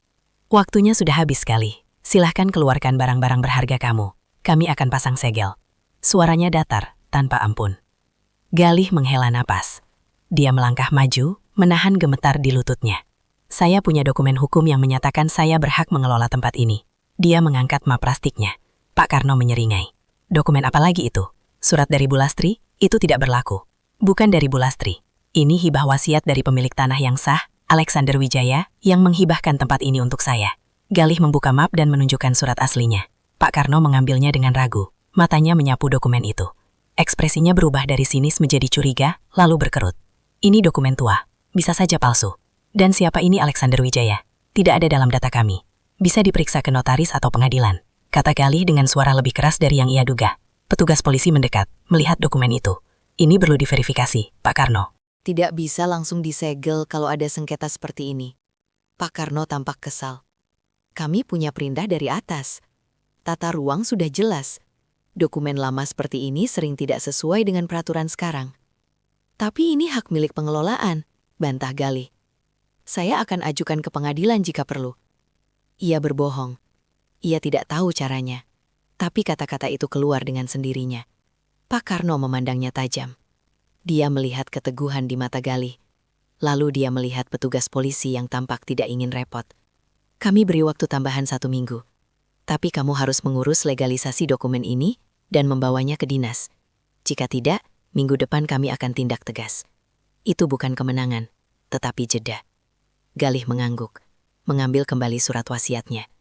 Waktunya sudah habis, Galih. Silahkan keluarkan barang-barang berharga kamu. Kami akan pasang segel. Suaranya datar, tanpa ampun. Galih menghela napas. Dia melangkah maju, menahan gemetar di lututnya. Saya punya dokumen hukum yang menyatakan saya berhak mengelola tempat ini. Dia mengangkat map plastiknya. Pak Karno menyeringai. Dokumen apa lagi itu? Surat dari Bulastri? Itu tidak berlaku. Bukan dari Bulastri. Ini hibah wasiat dari pemilik tanah yang sah, Alexander Wijaya, yang menghibahkan tempat ini untuk saya. Galih membuka map dan menunjukkan surat aslinya. Pak Karno mengambilnya dengan ragu. Matanya menyapu dokumen itu. Ekspresinya berubah dari sinis menjadi curiga, lalu berkerut. Ini dokumen tua. Bisa saja palsu. Dan siapa ini Alexander Wijaya? Tidak ada dalam data kami. Bisa diperiksa ke notaris atau pengadilan. Kata Galih dengan suara lebih keras dari yang ia duga. Petugas polisi mendekat, melihat dokumen itu. Ini perlu diverifikasi, Pak Karno. Tidak bisa langsung disegel kalau ada sengketa seperti ini. Pak Karno tampak kesal. Kami punya perintah dari atas. Tata ruang sudah jelas. Dokumen lama seperti ini sering tidak sesuai dengan peraturan sekarang. Tapi ini hak milik pengelolaan, bantah Galih. Saya akan ajukan ke pengadilan jika perlu. Ia berbohong. Ia tidak tahu caranya. Tapi kata-kata itu keluar dengan sendirinya. Pak Karno memandangnya tajam. Dia melihat keteguhan di mata Galih. Lalu dia melihat petugas polisi yang tampak tidak ingin repot. Kami beri waktu tambahan 1 minggu. Tapi kamu harus mengurus legalisasi dokumen ini dan membawanya ke dinas. Jika tidak, minggu depan kami akan tindak tegas. Itu bukan kemenangan, tetapi jeda. Galih mengangguk, mengambil kembali surat wasiatnya.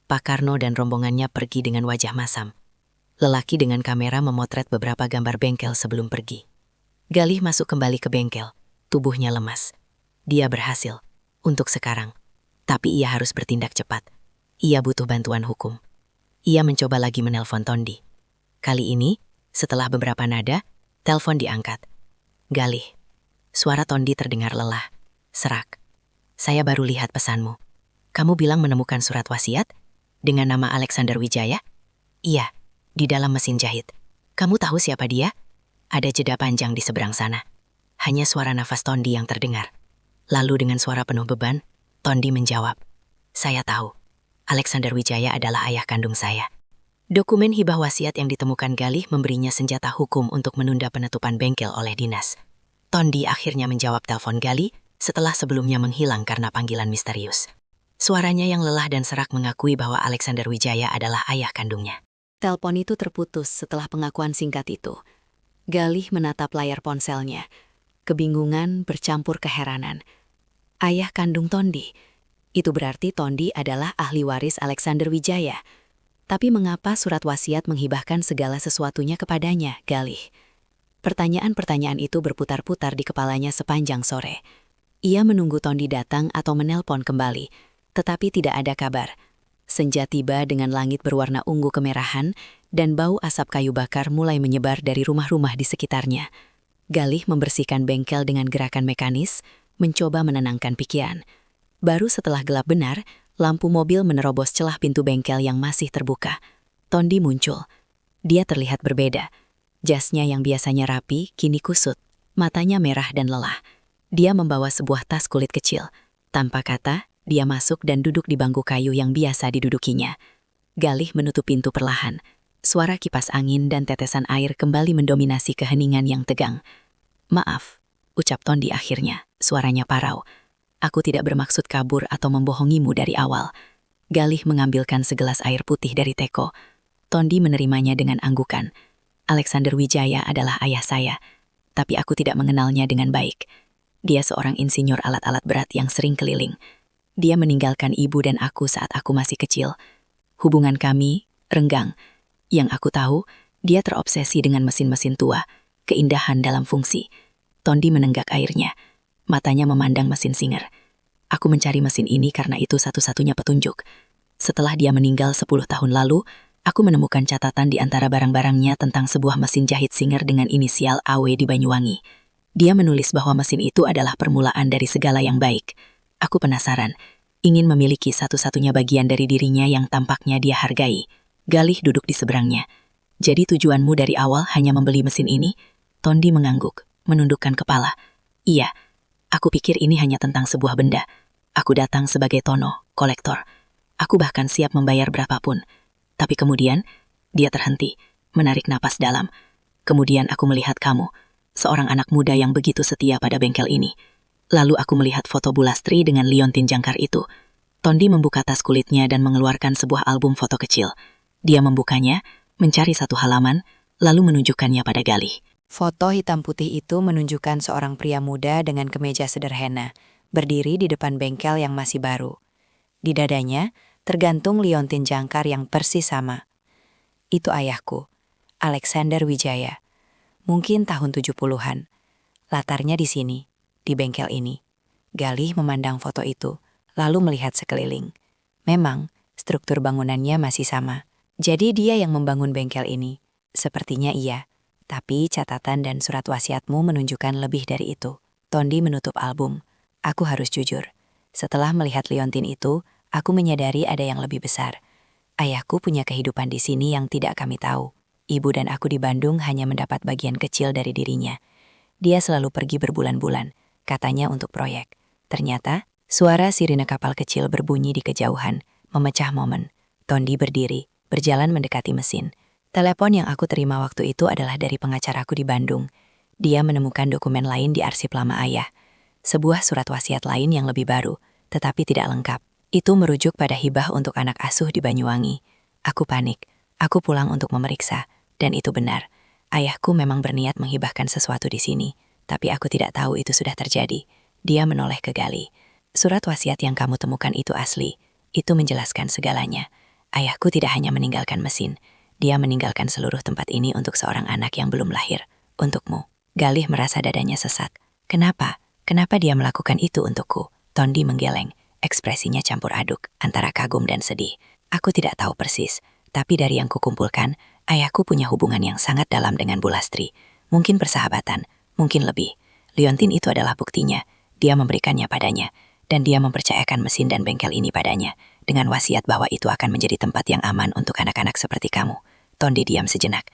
Pak Karno dan rombongannya pergi dengan wajah masam. Lelaki dengan kamera memotret beberapa gambar bengkel sebelum pergi. Galih masuk kembali ke bengkel, tubuhnya lemas. Dia berhasil, untuk sekarang. Tapi ia harus bertindak cepat. Ia butuh bantuan hukum. Ia mencoba lagi menelpon Tondi. Kali ini, setelah beberapa nada, telepon diangkat. Galih. Suara Tondi terdengar lelah, serak. Saya baru lihat pesanmu. Kamu bilang menemukan surat wasiat? Dengan nama Alexander Wijaya? Iya, di dalam mesin jahit. Kamu tahu siapa dia? Ada jeda panjang di seberang sana. Hanya suara nafas Tondi yang terdengar. Lalu dengan suara penuh beban, Tondi menjawab. Saya tahu. Alexander Wijaya adalah ayah kandung saya. Dokumen hibah wasiat yang ditemukan Galih memberinya senjata hukum untuk menunda penutupan bengkel oleh dinas. Tondi akhirnya menjawab telepon Galih setelah sebelumnya menghilang karena panggilan misterius. Suaranya yang lelah dan serak mengakui bahwa Alexander Wijaya adalah ayah kandungnya. Telepon itu terputus setelah pengakuan singkat itu. Galih menatap layar ponselnya. Kebingungan bercampur keheranan. Ayah kandung Tondi. Itu berarti Tondi adalah ahli waris Alexander Wijaya. Tapi mengapa surat wasiat menghibahkan segala sesuatunya kepadanya, Galih? Pertanyaan-pertanyaan itu berputar-putar di kepalanya sepanjang sore. Ia menunggu Tondi datang atau menelpon kembali, tetapi tidak ada kabar. Senja tiba dengan langit berwarna ungu kemerahan dan bau asap kayu bakar mulai menyebar dari rumah-rumah di sekitarnya. Galih membersihkan bengkel dengan gerakan mekanis, mencoba menenangkan pikiran. Baru setelah gelap benar, lampu mobil menerobos celah pintu bengkel yang masih terbuka. Tondi muncul. Dia terlihat berbeda. Jasnya yang biasanya rapi, kini kusut. Matanya merah dan lelah. Dia membawa sebuah tas kulit kecil. Tanpa kata, dia masuk dan duduk di bangku kayu yang biasa didudukinya. Galih menutup pintu perlahan. Suara kipas angin dan tetesan air kembali mendominasi keheningan yang tegang. Maaf, ucap Tondi akhirnya, suaranya parau. Aku tidak bermaksud kabur atau membohongimu dari awal. Galih mengambilkan segelas air putih dari teko. Tondi menerimanya dengan anggukan. Alexander Wijaya adalah ayah saya, tapi aku tidak mengenalnya dengan baik. Dia seorang insinyur alat-alat berat yang sering keliling. Dia meninggalkan ibu dan aku saat aku masih kecil. Hubungan kami renggang. Yang aku tahu, dia terobsesi dengan mesin-mesin tua, keindahan dalam fungsi. Tondi menenggak airnya. Matanya memandang mesin Singer. Aku mencari mesin ini karena itu satu-satunya petunjuk. Setelah dia meninggal 10 tahun lalu, aku menemukan catatan di antara barang-barangnya tentang sebuah mesin jahit Singer dengan inisial AW di Banyuwangi. Dia menulis bahwa mesin itu adalah permulaan dari segala yang baik. Aku penasaran, ingin memiliki satu-satunya bagian dari dirinya yang tampaknya dia hargai. Galih duduk di seberangnya. Jadi tujuanmu dari awal hanya membeli mesin ini? Tondi mengangguk, menundukkan kepala. Iya, aku pikir ini hanya tentang sebuah benda. Aku datang sebagai tono, kolektor. Aku bahkan siap membayar berapapun. Tapi kemudian, dia terhenti, menarik napas dalam. Kemudian aku melihat kamu, seorang anak muda yang begitu setia pada bengkel ini. Lalu aku melihat foto Bulastri dengan liontin jangkar itu. Tondi membuka tas kulitnya dan mengeluarkan sebuah album foto kecil. Dia membukanya, mencari satu halaman, lalu menunjukkannya pada Galih. Foto hitam putih itu menunjukkan seorang pria muda dengan kemeja sederhana, berdiri di depan bengkel yang masih baru. Di dadanya, tergantung liontin jangkar yang persis sama. Itu ayahku, Alexander Wijaya. Mungkin tahun 70-an. Latarnya di sini, di bengkel ini. Galih memandang foto itu, lalu melihat sekeliling. Memang, struktur bangunannya masih sama. Jadi dia yang membangun bengkel ini. Sepertinya iya. Tapi catatan dan surat wasiatmu menunjukkan lebih dari itu. Tondi menutup album. Aku harus jujur. Setelah melihat liontin itu, aku menyadari ada yang lebih besar. Ayahku punya kehidupan di sini yang tidak kami tahu. Ibu dan aku di Bandung hanya mendapat bagian kecil dari dirinya. Dia selalu pergi berbulan-bulan, katanya untuk proyek. Ternyata, suara sirine kapal kecil berbunyi di kejauhan, memecah momen. Tondi berdiri, berjalan mendekati mesin. Telepon yang aku terima waktu itu adalah dari pengacaraku di Bandung. Dia menemukan dokumen lain di arsip lama ayah. Sebuah surat wasiat lain yang lebih baru, tetapi tidak lengkap. Itu merujuk pada hibah untuk anak asuh di Banyuwangi. Aku panik. Aku pulang untuk memeriksa. Dan itu benar. Ayahku memang berniat menghibahkan sesuatu di sini. Tapi aku tidak tahu itu sudah terjadi. Dia menoleh ke Galih. Surat wasiat yang kamu temukan itu asli. Itu menjelaskan segalanya. Ayahku tidak hanya meninggalkan mesin. Dia meninggalkan seluruh tempat ini untuk seorang anak yang belum lahir. Untukmu. Galih merasa dadanya sesak. Kenapa? Kenapa dia melakukan itu untukku? Tondi menggeleng. Ekspresinya campur aduk, antara kagum dan sedih. Aku tidak tahu persis, tapi dari yang kukumpulkan, ayahku punya hubungan yang sangat dalam dengan Bulastri. Mungkin persahabatan, mungkin lebih. Liontin itu adalah buktinya. Dia memberikannya padanya, dan dia mempercayakan mesin dan bengkel ini padanya, dengan wasiat bahwa itu akan menjadi tempat yang aman untuk anak-anak seperti kamu. Tondi diam sejenak.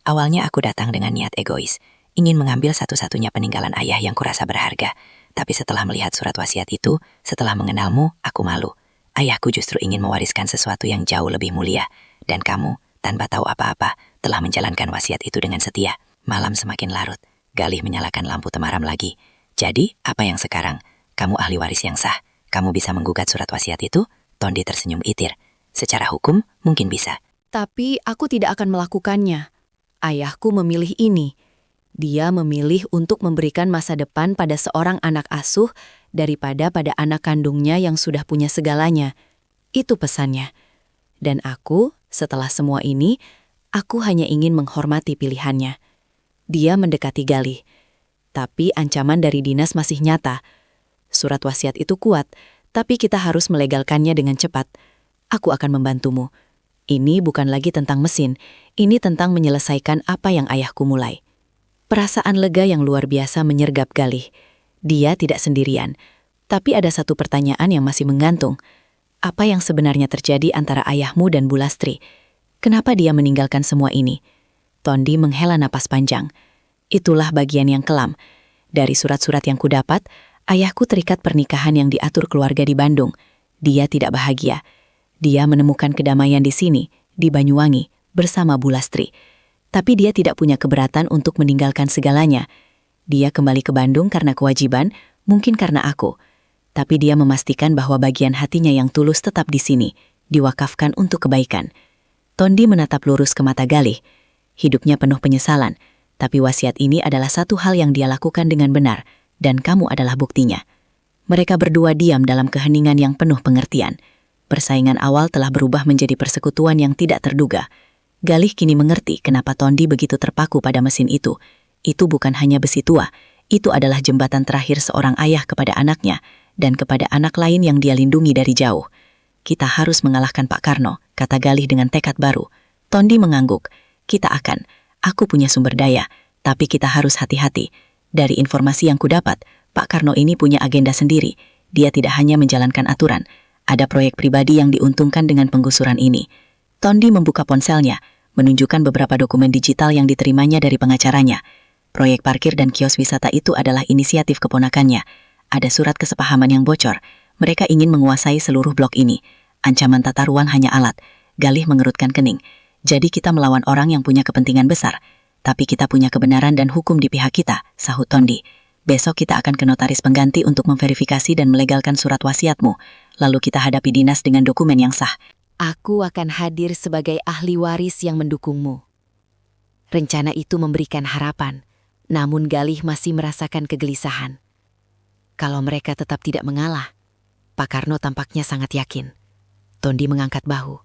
Awalnya aku datang dengan niat egois, ingin mengambil satu-satunya peninggalan ayah yang kurasa berharga. Tapi setelah melihat surat wasiat itu, setelah mengenalmu, aku malu. Ayahku justru ingin mewariskan sesuatu yang jauh lebih mulia. Dan kamu, tanpa tahu apa-apa, telah menjalankan wasiat itu dengan setia. Malam semakin larut. Galih menyalakan lampu temaram lagi. Jadi, apa yang sekarang? Kamu ahli waris yang sah. Kamu bisa menggugat surat wasiat itu? Tondi tersenyum itir. Secara hukum, mungkin bisa. Tapi aku tidak akan melakukannya. Ayahku memilih ini. Dia memilih untuk memberikan masa depan pada seorang anak asuh daripada pada anak kandungnya yang sudah punya segalanya. Itu pesannya. Dan aku, setelah semua ini, aku hanya ingin menghormati pilihannya. Dia mendekati Galih. Tapi ancaman dari dinas masih nyata. Surat wasiat itu kuat, tapi kita harus melegalkannya dengan cepat. Aku akan membantumu. Ini bukan lagi tentang mesin, ini tentang menyelesaikan apa yang ayahku mulai. Perasaan lega yang luar biasa menyergap Galih. Dia tidak sendirian, tapi ada satu pertanyaan yang masih menggantung. Apa yang sebenarnya terjadi antara ayahmu dan Bulastri? Kenapa dia meninggalkan semua ini? Tondi menghela napas panjang. Itulah bagian yang kelam. Dari surat-surat yang kudapat, ayahku terikat pernikahan yang diatur keluarga di Bandung. Dia tidak bahagia. Dia menemukan kedamaian di sini, di Banyuwangi, bersama Bulastri. Tapi dia tidak punya keberatan untuk meninggalkan segalanya. Dia kembali ke Bandung karena kewajiban, mungkin karena aku. Tapi dia memastikan bahwa bagian hatinya yang tulus tetap di sini, diwakafkan untuk kebaikan. Tondi menatap lurus ke mata Galih. Hidupnya penuh penyesalan, tapi wasiat ini adalah satu hal yang dia lakukan dengan benar, dan kamu adalah buktinya. Mereka berdua diam dalam keheningan yang penuh pengertian. Persaingan awal telah berubah menjadi persekutuan yang tidak terduga. Galih kini mengerti kenapa Tondi begitu terpaku pada mesin itu. Itu bukan hanya besi tua, itu adalah jembatan terakhir seorang ayah kepada anaknya dan kepada anak lain yang dia lindungi dari jauh. Kita harus mengalahkan Pak Karno, kata Galih dengan tekad baru. Tondi mengangguk. Kita akan. Aku punya sumber daya, tapi kita harus hati-hati. Dari informasi yang kudapat, Pak Karno ini punya agenda sendiri. Dia tidak hanya menjalankan aturan. Ada proyek pribadi yang diuntungkan dengan penggusuran ini. Tondi membuka ponselnya, menunjukkan beberapa dokumen digital yang diterimanya dari pengacaranya. Proyek parkir dan kios wisata itu adalah inisiatif keponakannya. Ada surat kesepahaman yang bocor. Mereka ingin menguasai seluruh blok ini. Ancaman tata ruang hanya alat. Galih mengerutkan kening. Jadi kita melawan orang yang punya kepentingan besar. Tapi kita punya kebenaran dan hukum di pihak kita, sahut Tondi. Besok kita akan ke notaris pengganti untuk memverifikasi dan melegalkan surat wasiatmu. Lalu kita hadapi dinas dengan dokumen yang sah. Aku akan hadir sebagai ahli waris yang mendukungmu. Rencana itu memberikan harapan, namun Galih masih merasakan kegelisahan. Kalau mereka tetap tidak mengalah, Pak Karno tampaknya sangat yakin. Tondi mengangkat bahu.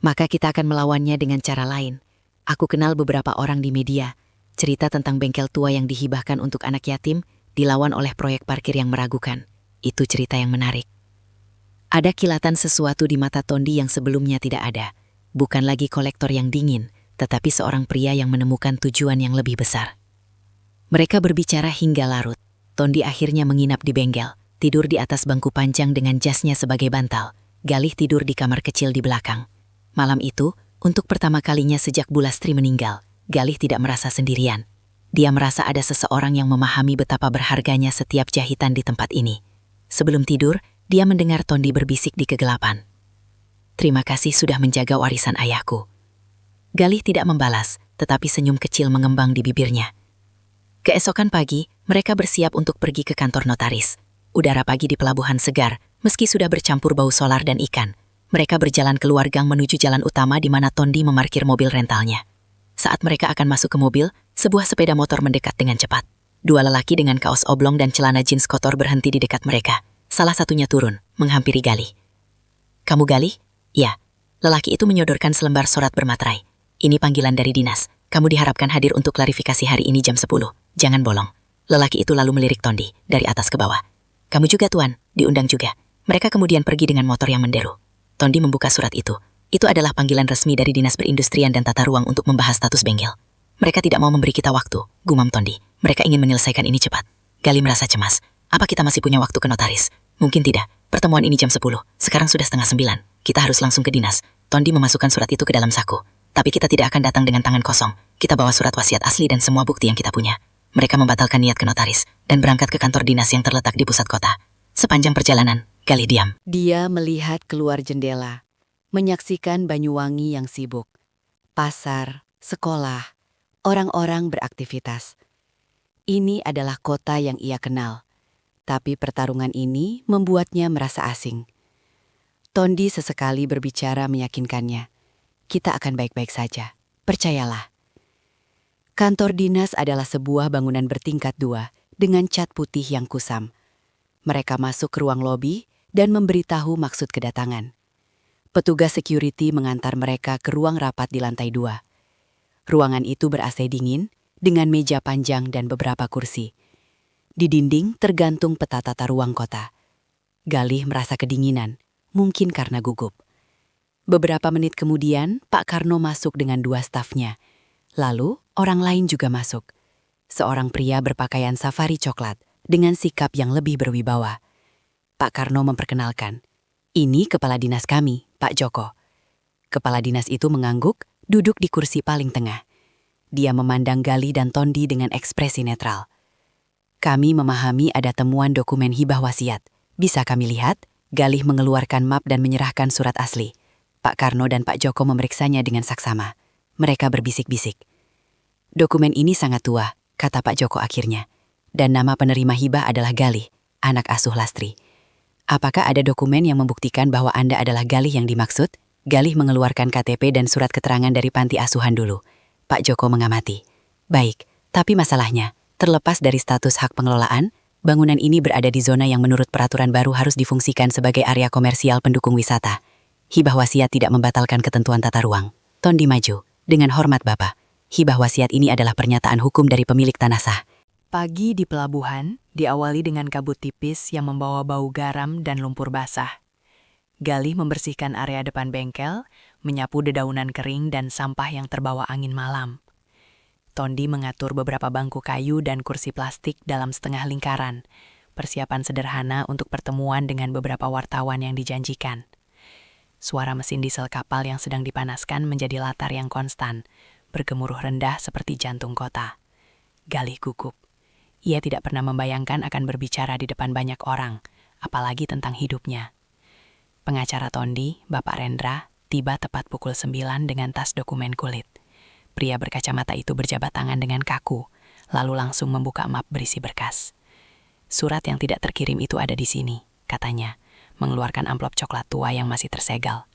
Maka kita akan melawannya dengan cara lain. Aku kenal beberapa orang di media. Cerita tentang bengkel tua yang dihibahkan untuk anak yatim dilawan oleh proyek parkir yang meragukan. Itu cerita yang menarik. Ada kilatan sesuatu di mata Tondi yang sebelumnya tidak ada. Bukan lagi kolektor yang dingin, tetapi seorang pria yang menemukan tujuan yang lebih besar. Mereka berbicara hingga larut. Tondi akhirnya menginap di bengkel, tidur di atas bangku panjang dengan jasnya sebagai bantal. Galih tidur di kamar kecil di belakang. Malam itu, untuk pertama kalinya sejak Bulastri meninggal, Galih tidak merasa sendirian. Dia merasa ada seseorang yang memahami betapa berharganya setiap jahitan di tempat ini. Sebelum tidur, dia mendengar Tondi berbisik di kegelapan. Terima kasih sudah menjaga warisan ayahku. Galih tidak membalas, tetapi senyum kecil mengembang di bibirnya. Keesokan pagi, mereka bersiap untuk pergi ke kantor notaris. Udara pagi di pelabuhan segar, meski sudah bercampur bau solar dan ikan. Mereka berjalan keluar gang menuju jalan utama di mana Tondi memarkir mobil rentalnya. Saat mereka akan masuk ke mobil, sebuah sepeda motor mendekat dengan cepat. Dua lelaki dengan kaos oblong dan celana jeans kotor berhenti di dekat mereka. Salah satunya turun, menghampiri Galih. Kamu Galih? Ya. Lelaki itu menyodorkan selembar surat bermaterai. Ini panggilan dari dinas. Kamu diharapkan hadir untuk klarifikasi hari ini jam 10. Jangan bolong. Lelaki itu lalu melirik Tondi, dari atas ke bawah. Kamu juga tuan, diundang juga. Mereka kemudian pergi dengan motor yang menderu. Tondi membuka surat itu. Itu adalah panggilan resmi dari Dinas Perindustrian dan Tata Ruang untuk membahas status bengkel. Mereka tidak mau memberi kita waktu, gumam Tondi. Mereka ingin menyelesaikan ini cepat. Galih merasa cemas. Apa kita masih punya waktu ke notaris? Mungkin tidak. Pertemuan ini jam 10. Sekarang sudah 8:30. Kita harus langsung ke dinas. Tondi memasukkan surat itu ke dalam saku. Tapi kita tidak akan datang dengan tangan kosong. Kita bawa surat wasiat asli dan semua bukti yang kita punya. Mereka membatalkan niat ke notaris dan berangkat ke kantor dinas yang terletak di pusat kota. Sepanjang perjalanan, Galih diam. Dia melihat keluar jendela, menyaksikan Banyuwangi yang sibuk. Pasar, sekolah, orang-orang beraktivitas. Ini adalah kota yang ia kenal. Tapi pertarungan ini membuatnya merasa asing. Tondi sesekali berbicara meyakinkannya. Kita akan baik-baik saja, percayalah. Kantor dinas adalah sebuah bangunan bertingkat 2 dengan cat putih yang kusam. Mereka masuk ke ruang lobi dan memberitahu maksud kedatangan. Petugas security mengantar mereka ke ruang rapat di lantai 2. Ruangan itu ber-AC dingin dengan meja panjang dan beberapa kursi. Di dinding tergantung peta tata ruang kota. Galih merasa kedinginan, mungkin karena gugup. Beberapa menit kemudian, Pak Karno masuk dengan 2 stafnya. Lalu, orang lain juga masuk. Seorang pria berpakaian safari coklat dengan sikap yang lebih berwibawa. Pak Karno memperkenalkan, "Ini kepala dinas kami, Pak Joko." Kepala dinas itu mengangguk, duduk di kursi paling tengah. Dia memandang Galih dan Tondi dengan ekspresi netral. "Kami memahami ada temuan dokumen hibah wasiat. Bisa kami lihat?" Galih mengeluarkan map dan menyerahkan surat asli. Pak Karno dan Pak Joko memeriksanya dengan saksama. Mereka berbisik-bisik. "Dokumen ini sangat tua," kata Pak Joko akhirnya. "Dan nama penerima hibah adalah Galih, anak asuh Lastri. Apakah ada dokumen yang membuktikan bahwa Anda adalah Galih yang dimaksud?" Galih mengeluarkan KTP dan surat keterangan dari panti asuhan dulu. Pak Joko mengamati. "Baik, tapi masalahnya, terlepas dari status hak pengelolaan, bangunan ini berada di zona yang menurut peraturan baru harus difungsikan sebagai area komersial pendukung wisata. Hibah wasiat tidak membatalkan ketentuan tata ruang." Tondi maju. "Dengan hormat Bapak, hibah wasiat ini adalah pernyataan hukum dari pemilik tanah sah." Pagi di pelabuhan diawali dengan kabut tipis yang membawa bau garam dan lumpur basah. Galih membersihkan area depan bengkel, menyapu dedaunan kering dan sampah yang terbawa angin malam. Tondi mengatur beberapa bangku kayu dan kursi plastik dalam setengah lingkaran, persiapan sederhana untuk pertemuan dengan beberapa wartawan yang dijanjikan. Suara mesin diesel kapal yang sedang dipanaskan menjadi latar yang konstan, bergemuruh rendah seperti jantung kota. Galih gugup. Ia tidak pernah membayangkan akan berbicara di depan banyak orang, apalagi tentang hidupnya. Pengacara Tondi, Bapak Rendra, tiba tepat pukul 9 dengan tas dokumen kulit. Pria berkacamata itu berjabat tangan dengan kaku, lalu langsung membuka map berisi berkas. Surat yang tidak terkirim itu ada di sini, katanya, mengeluarkan amplop coklat tua yang masih tersegal.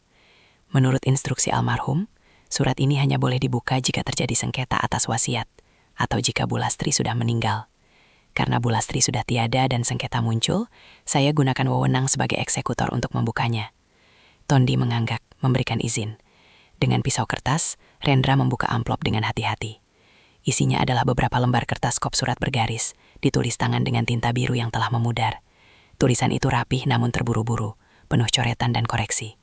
Menurut instruksi almarhum, surat ini hanya boleh dibuka jika terjadi sengketa atas wasiat, atau jika Bu Lastri sudah meninggal. Karena Bu Lastri sudah tiada dan sengketa muncul, saya gunakan wewenang sebagai eksekutor untuk membukanya. Tondi menganggak, memberikan izin. Dengan pisau kertas, Rendra membuka amplop dengan hati-hati. Isinya adalah beberapa lembar kertas kop surat bergaris, ditulis tangan dengan tinta biru yang telah memudar. Tulisan itu rapih namun terburu-buru, penuh coretan dan koreksi.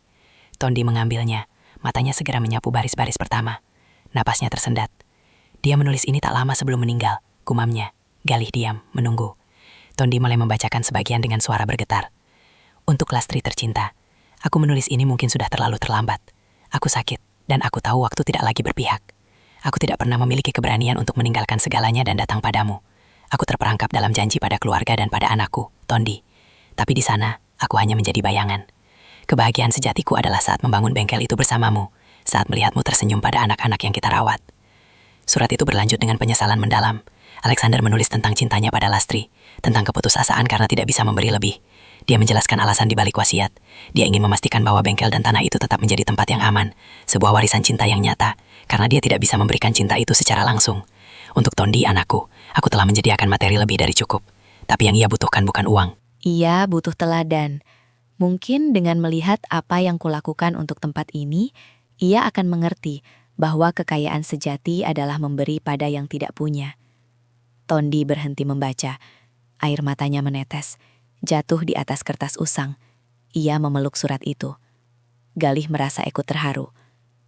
Tondi mengambilnya, matanya segera menyapu baris-baris pertama. Napasnya tersendat. Dia menulis ini tak lama sebelum meninggal, gumamnya. Galih diam, menunggu. Tondi mulai membacakan sebagian dengan suara bergetar. Untuk Lastri tercinta, aku menulis ini mungkin sudah terlalu terlambat. Aku sakit, dan aku tahu waktu tidak lagi berpihak. Aku tidak pernah memiliki keberanian untuk meninggalkan segalanya dan datang padamu. Aku terperangkap dalam janji pada keluarga dan pada anakku, Tondi. Tapi di sana, aku hanya menjadi bayangan. Kebahagiaan sejatiku adalah saat membangun bengkel itu bersamamu, saat melihatmu tersenyum pada anak-anak yang kita rawat. Surat itu berlanjut dengan penyesalan mendalam. Alexander menulis tentang cintanya pada Lastri, tentang keputusasaan karena tidak bisa memberi lebih. Dia menjelaskan alasan di balik wasiat. Dia ingin memastikan bahwa bengkel dan tanah itu tetap menjadi tempat yang aman, sebuah warisan cinta yang nyata, karena dia tidak bisa memberikan cinta itu secara langsung. Untuk Tondi, anakku, aku telah menyediakan materi lebih dari cukup. Tapi yang ia butuhkan bukan uang. Ia butuh teladan. Mungkin dengan melihat apa yang kulakukan untuk tempat ini, ia akan mengerti bahwa kekayaan sejati adalah memberi pada yang tidak punya. Tondi berhenti membaca. Air matanya menetes, jatuh di atas kertas usang. Ia memeluk surat itu. Galih merasa ikut terharu.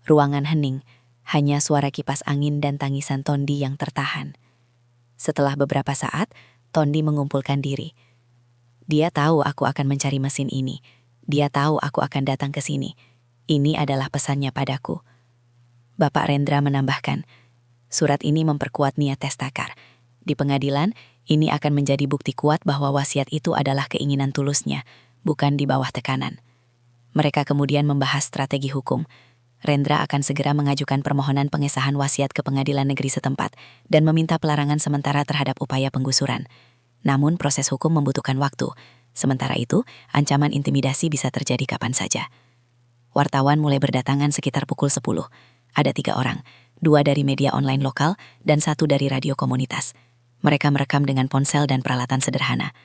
Ruangan hening, hanya suara kipas angin dan tangisan Tondi yang tertahan. Setelah beberapa saat, Tondi mengumpulkan diri. Dia tahu aku akan mencari mesin ini. Dia tahu aku akan datang ke sini. Ini adalah pesannya padaku. Bapak Rendra menambahkan, surat ini memperkuat niat Testakar. Di pengadilan, ini akan menjadi bukti kuat bahwa wasiat itu adalah keinginan tulusnya, bukan di bawah tekanan. Mereka kemudian membahas strategi hukum. Rendra akan segera mengajukan permohonan pengesahan wasiat ke pengadilan negeri setempat dan meminta pelarangan sementara terhadap upaya penggusuran. Namun proses hukum membutuhkan waktu. Sementara itu, ancaman intimidasi bisa terjadi kapan saja. Wartawan mulai berdatangan sekitar pukul 10. Ada 3 orang, 2 dari media online lokal dan 1 dari radio komunitas. Mereka merekam dengan ponsel dan peralatan sederhana.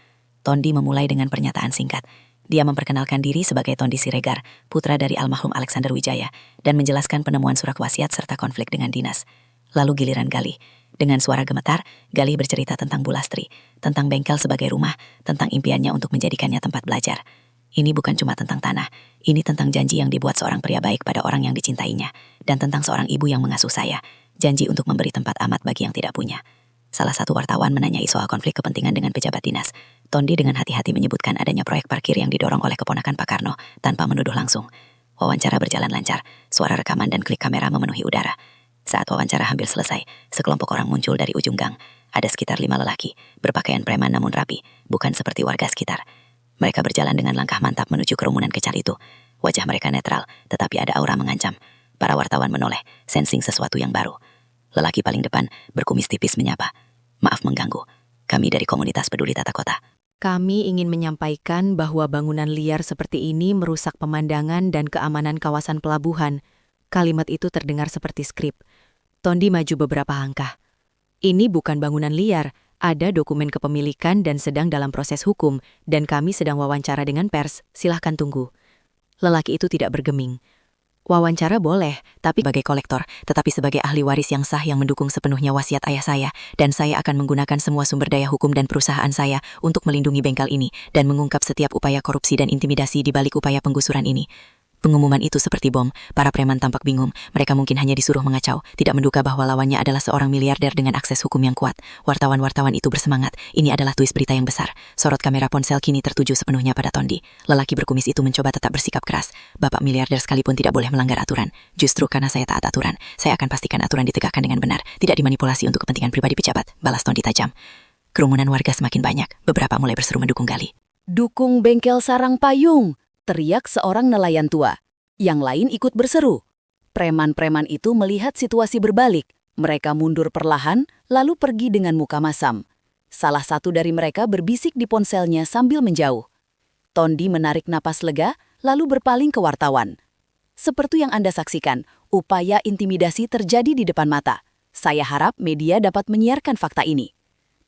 Tondi memulai dengan pernyataan singkat. Dia memperkenalkan diri sebagai Tondi Siregar, putra dari almarhum Alexander Wijaya, dan menjelaskan penemuan surat wasiat serta konflik dengan dinas. Lalu giliran Galih. Dengan suara gemetar, Galih bercerita tentang Bu Lastri, tentang bengkel sebagai rumah, tentang impiannya untuk menjadikannya tempat belajar. Ini bukan cuma tentang tanah, ini tentang janji yang dibuat seorang pria baik pada orang yang dicintainya, dan tentang seorang ibu yang mengasuh saya, janji untuk memberi tempat amat bagi yang tidak punya. Salah satu wartawan menanyai soal konflik kepentingan dengan pejabat dinas. Tondi dengan hati-hati menyebutkan adanya proyek parkir yang didorong oleh keponakan Pak Karno, tanpa menuduh langsung. Wawancara berjalan lancar, suara rekaman dan klik kamera memenuhi udara. Saat wawancara hampir selesai, sekelompok orang muncul dari ujung gang. Ada sekitar 5 lelaki, berpakaian preman namun rapi, bukan seperti warga sekitar. Mereka berjalan dengan langkah mantap menuju kerumunan kecal itu. Wajah mereka netral, tetapi ada aura mengancam. Para wartawan menoleh, sensing sesuatu yang baru. Lelaki paling depan berkumis tipis menyapa. Maaf mengganggu, kami dari komunitas peduli tata kota. Kami ingin menyampaikan bahwa bangunan liar seperti ini merusak pemandangan dan keamanan kawasan pelabuhan. Kalimat itu terdengar seperti skrip. Tondi maju beberapa langkah. Ini bukan bangunan liar, ada dokumen kepemilikan dan sedang dalam proses hukum, dan kami sedang wawancara dengan pers, silahkan tunggu. Lelaki itu tidak bergeming. Wawancara boleh, tapi sebagai kolektor, tetapi sebagai ahli waris yang sah yang mendukung sepenuhnya wasiat ayah saya, dan saya akan menggunakan semua sumber daya hukum dan perusahaan saya untuk melindungi bengkel ini dan mengungkap setiap upaya korupsi dan intimidasi di balik upaya penggusuran ini. Pengumuman itu seperti bom, para preman tampak bingung, mereka mungkin hanya disuruh mengacau, tidak menduga bahwa lawannya adalah seorang miliarder dengan akses hukum yang kuat. Wartawan-wartawan itu bersemangat, ini adalah twist berita yang besar. Sorot kamera ponsel kini tertuju sepenuhnya pada Tondi. Lelaki berkumis itu mencoba tetap bersikap keras. Bapak miliarder sekalipun tidak boleh melanggar aturan. Justru karena saya taat aturan, saya akan pastikan aturan ditegakkan dengan benar, tidak dimanipulasi untuk kepentingan pribadi pejabat, balas Tondi tajam. Kerumunan warga semakin banyak, beberapa mulai berseru mendukung Gali. Dukung bengkel sarang payung, teriak seorang nelayan tua. Yang lain ikut berseru. Preman-preman itu melihat situasi berbalik. Mereka mundur perlahan, lalu pergi dengan muka masam. Salah satu dari mereka berbisik di ponselnya sambil menjauh. Tondi menarik napas lega, lalu berpaling ke wartawan. Seperti yang Anda saksikan, upaya intimidasi terjadi di depan mata. Saya harap media dapat menyiarkan fakta ini.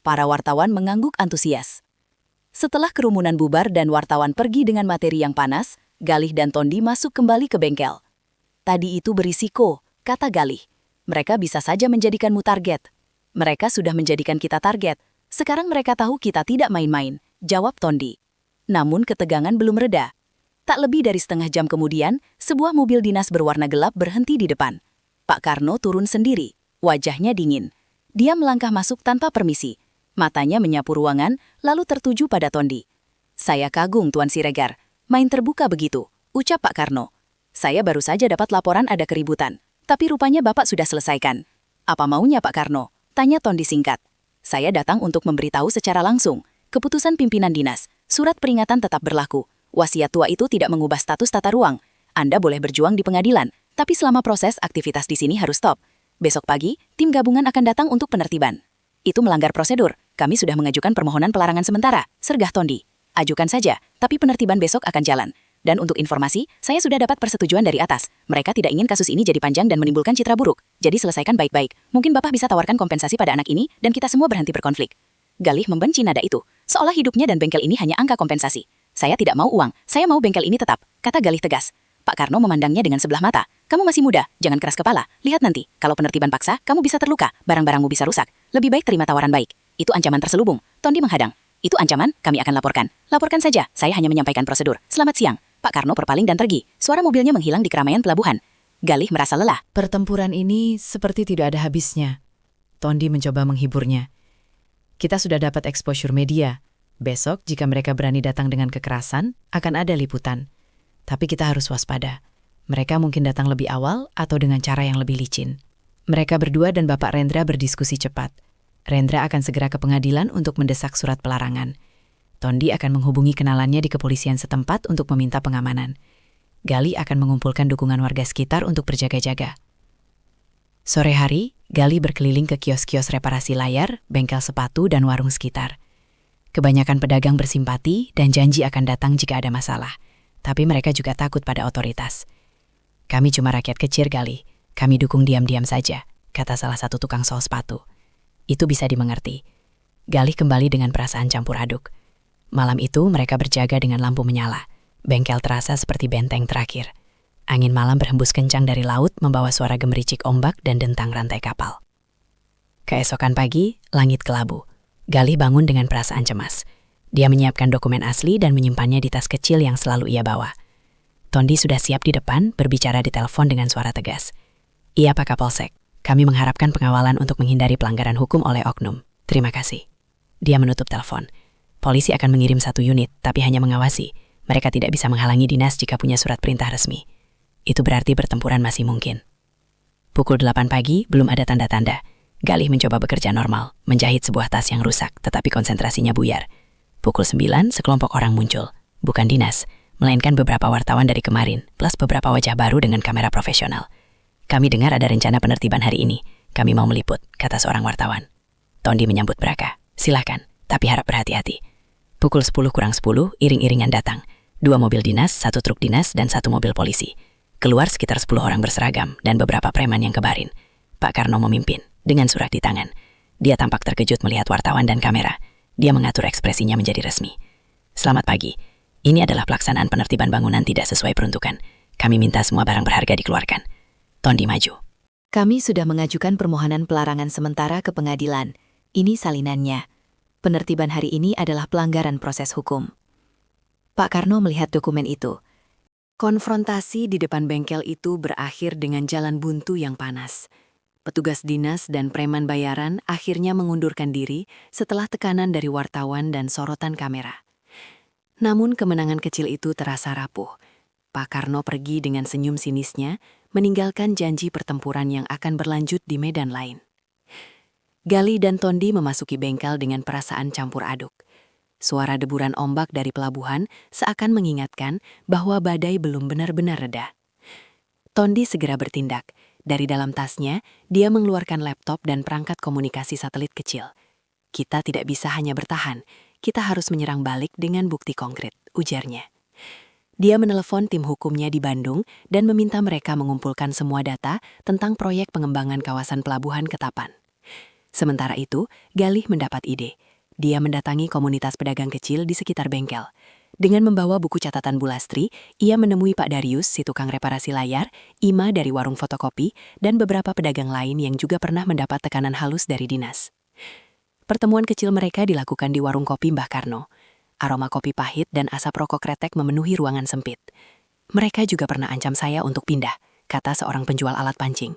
Para wartawan mengangguk antusias. Setelah kerumunan bubar dan wartawan pergi dengan materi yang panas, Galih dan Tondi masuk kembali ke bengkel. Tadi itu berisiko, kata Galih. Mereka bisa saja menjadikanmu target. Mereka sudah menjadikan kita target. Sekarang mereka tahu kita tidak main-main, jawab Tondi. Namun ketegangan belum reda. Tak lebih dari setengah jam kemudian, sebuah mobil dinas berwarna gelap berhenti di depan. Pak Karno turun sendiri, wajahnya dingin. Dia melangkah masuk tanpa permisi. Matanya menyapu ruangan, lalu tertuju pada Tondi. Saya kagum, Tuan Siregar. Main terbuka begitu, ucap Pak Karno. Saya baru saja dapat laporan ada keributan, tapi rupanya Bapak sudah selesaikan. Apa maunya Pak Karno? Tanya Tondi singkat. Saya datang untuk memberitahu secara langsung. Keputusan pimpinan dinas, surat peringatan tetap berlaku. Wasiat tua itu tidak mengubah status tata ruang. Anda boleh berjuang di pengadilan, tapi selama proses aktivitas di sini harus stop. Besok pagi, tim gabungan akan datang untuk penertiban. Itu melanggar prosedur. Kami sudah mengajukan permohonan pelarangan sementara, sergah Tondi. Ajukan saja, tapi penertiban besok akan jalan. Dan untuk informasi, saya sudah dapat persetujuan dari atas. Mereka tidak ingin kasus ini jadi panjang dan menimbulkan citra buruk. Jadi selesaikan baik-baik. Mungkin Bapak bisa tawarkan kompensasi pada anak ini, dan kita semua berhenti berkonflik. Galih membenci nada itu, seolah hidupnya dan bengkel ini hanya angka kompensasi. Saya tidak mau uang, saya mau bengkel ini tetap, kata Galih tegas. Pak Karno memandangnya dengan sebelah mata. Kamu masih muda, jangan keras kepala. Lihat nanti, kalau penertiban paksa, kamu bisa terluka, barang-barangmu bisa rusak. Lebih baik terima tawaran baik. Itu ancaman terselubung. Tondi menghadang. Itu ancaman, kami akan laporkan. Laporkan saja, saya hanya menyampaikan prosedur. Selamat siang. Pak Karno berpaling dan pergi. Suara mobilnya menghilang di keramaian pelabuhan. Galih merasa lelah. Pertempuran ini seperti tidak ada habisnya. Tondi mencoba menghiburnya. Kita sudah dapat exposure media. Besok, jika mereka berani datang dengan kekerasan, akan ada liputan. Tapi kita harus waspada. Mereka mungkin datang lebih awal atau dengan cara yang lebih licin. Mereka berdua dan Bapak Rendra berdiskusi cepat. Rendra akan segera ke pengadilan untuk mendesak surat pelarangan. Tondi akan menghubungi kenalannya di kepolisian setempat untuk meminta pengamanan. Gali akan mengumpulkan dukungan warga sekitar untuk berjaga-jaga. Sore hari, Gali berkeliling ke kios-kios reparasi layar, bengkel sepatu, dan warung sekitar. Kebanyakan pedagang bersimpati dan janji akan datang jika ada masalah. Tapi mereka juga takut pada otoritas. Kami cuma rakyat kecil, Gali. Kami dukung diam-diam saja, kata salah satu tukang sol sepatu. Itu bisa dimengerti. Gali kembali dengan perasaan campur aduk. Malam itu mereka berjaga dengan lampu menyala. Bengkel terasa seperti benteng terakhir. Angin malam berhembus kencang dari laut membawa suara gemericik ombak dan dentang rantai kapal. Keesokan pagi, langit kelabu. Gali bangun dengan perasaan cemas. Dia menyiapkan dokumen asli dan menyimpannya di tas kecil yang selalu ia bawa. Tondi sudah siap di depan, berbicara di telepon dengan suara tegas. Iya Pak Kapolsek, kami mengharapkan pengawalan untuk menghindari pelanggaran hukum oleh oknum. Terima kasih. Dia menutup telepon. Polisi akan mengirim 1 unit, tapi hanya mengawasi. Mereka tidak bisa menghalangi dinas jika punya surat perintah resmi. Itu berarti pertempuran masih mungkin. Pukul 8 pagi, belum ada tanda-tanda. Galih mencoba bekerja normal, menjahit sebuah tas yang rusak, tetapi konsentrasinya buyar. Pukul 9, sekelompok orang muncul. Bukan dinas, melainkan beberapa wartawan dari kemarin, plus beberapa wajah baru dengan kamera profesional. Kami dengar ada rencana penertiban hari ini. Kami mau meliput, kata seorang wartawan. Tondi menyambut Braka. Silakan, tapi harap berhati-hati. Pukul 10 kurang 10, iring-iringan datang. 2 mobil dinas, 1 truk dinas, dan 1 mobil polisi. Keluar sekitar 10 orang berseragam dan beberapa preman yang kebarin. Pak Karno memimpin, dengan surat di tangan. Dia tampak terkejut melihat wartawan dan kamera. Dia mengatur ekspresinya menjadi resmi. Selamat pagi. Ini adalah pelaksanaan penertiban bangunan tidak sesuai peruntukan. Kami minta semua barang berharga dikeluarkan. Tondi maju. Kami sudah mengajukan permohonan pelarangan sementara ke pengadilan. Ini salinannya. Penertiban hari ini adalah pelanggaran proses hukum. Pak Karno melihat dokumen itu. Konfrontasi di depan bengkel itu berakhir dengan jalan buntu yang panas. Petugas dinas dan preman bayaran akhirnya mengundurkan diri setelah tekanan dari wartawan dan sorotan kamera. Namun kemenangan kecil itu terasa rapuh. Pak Karno pergi dengan senyum sinisnya, meninggalkan janji pertempuran yang akan berlanjut di medan lain. Gali dan Tondi memasuki bengkel dengan perasaan campur aduk. Suara deburan ombak dari pelabuhan seakan mengingatkan bahwa badai belum benar-benar reda. Tondi segera bertindak. Dari dalam tasnya, dia mengeluarkan laptop dan perangkat komunikasi satelit kecil. Kita tidak bisa hanya bertahan, kita harus menyerang balik dengan bukti konkret, ujarnya. Dia menelepon tim hukumnya di Bandung dan meminta mereka mengumpulkan semua data tentang proyek pengembangan kawasan pelabuhan Ketapang. Sementara itu, Galih mendapat ide. Dia mendatangi komunitas pedagang kecil di sekitar bengkel. Dengan membawa buku catatan Bulastri, ia menemui Pak Darius, si tukang reparasi layar, Ima dari warung fotokopi, dan beberapa pedagang lain yang juga pernah mendapat tekanan halus dari dinas. Pertemuan kecil mereka dilakukan di warung kopi Mbah Karno. Aroma kopi pahit dan asap rokok kretek memenuhi ruangan sempit. Mereka juga pernah ancam saya untuk pindah, kata seorang penjual alat pancing.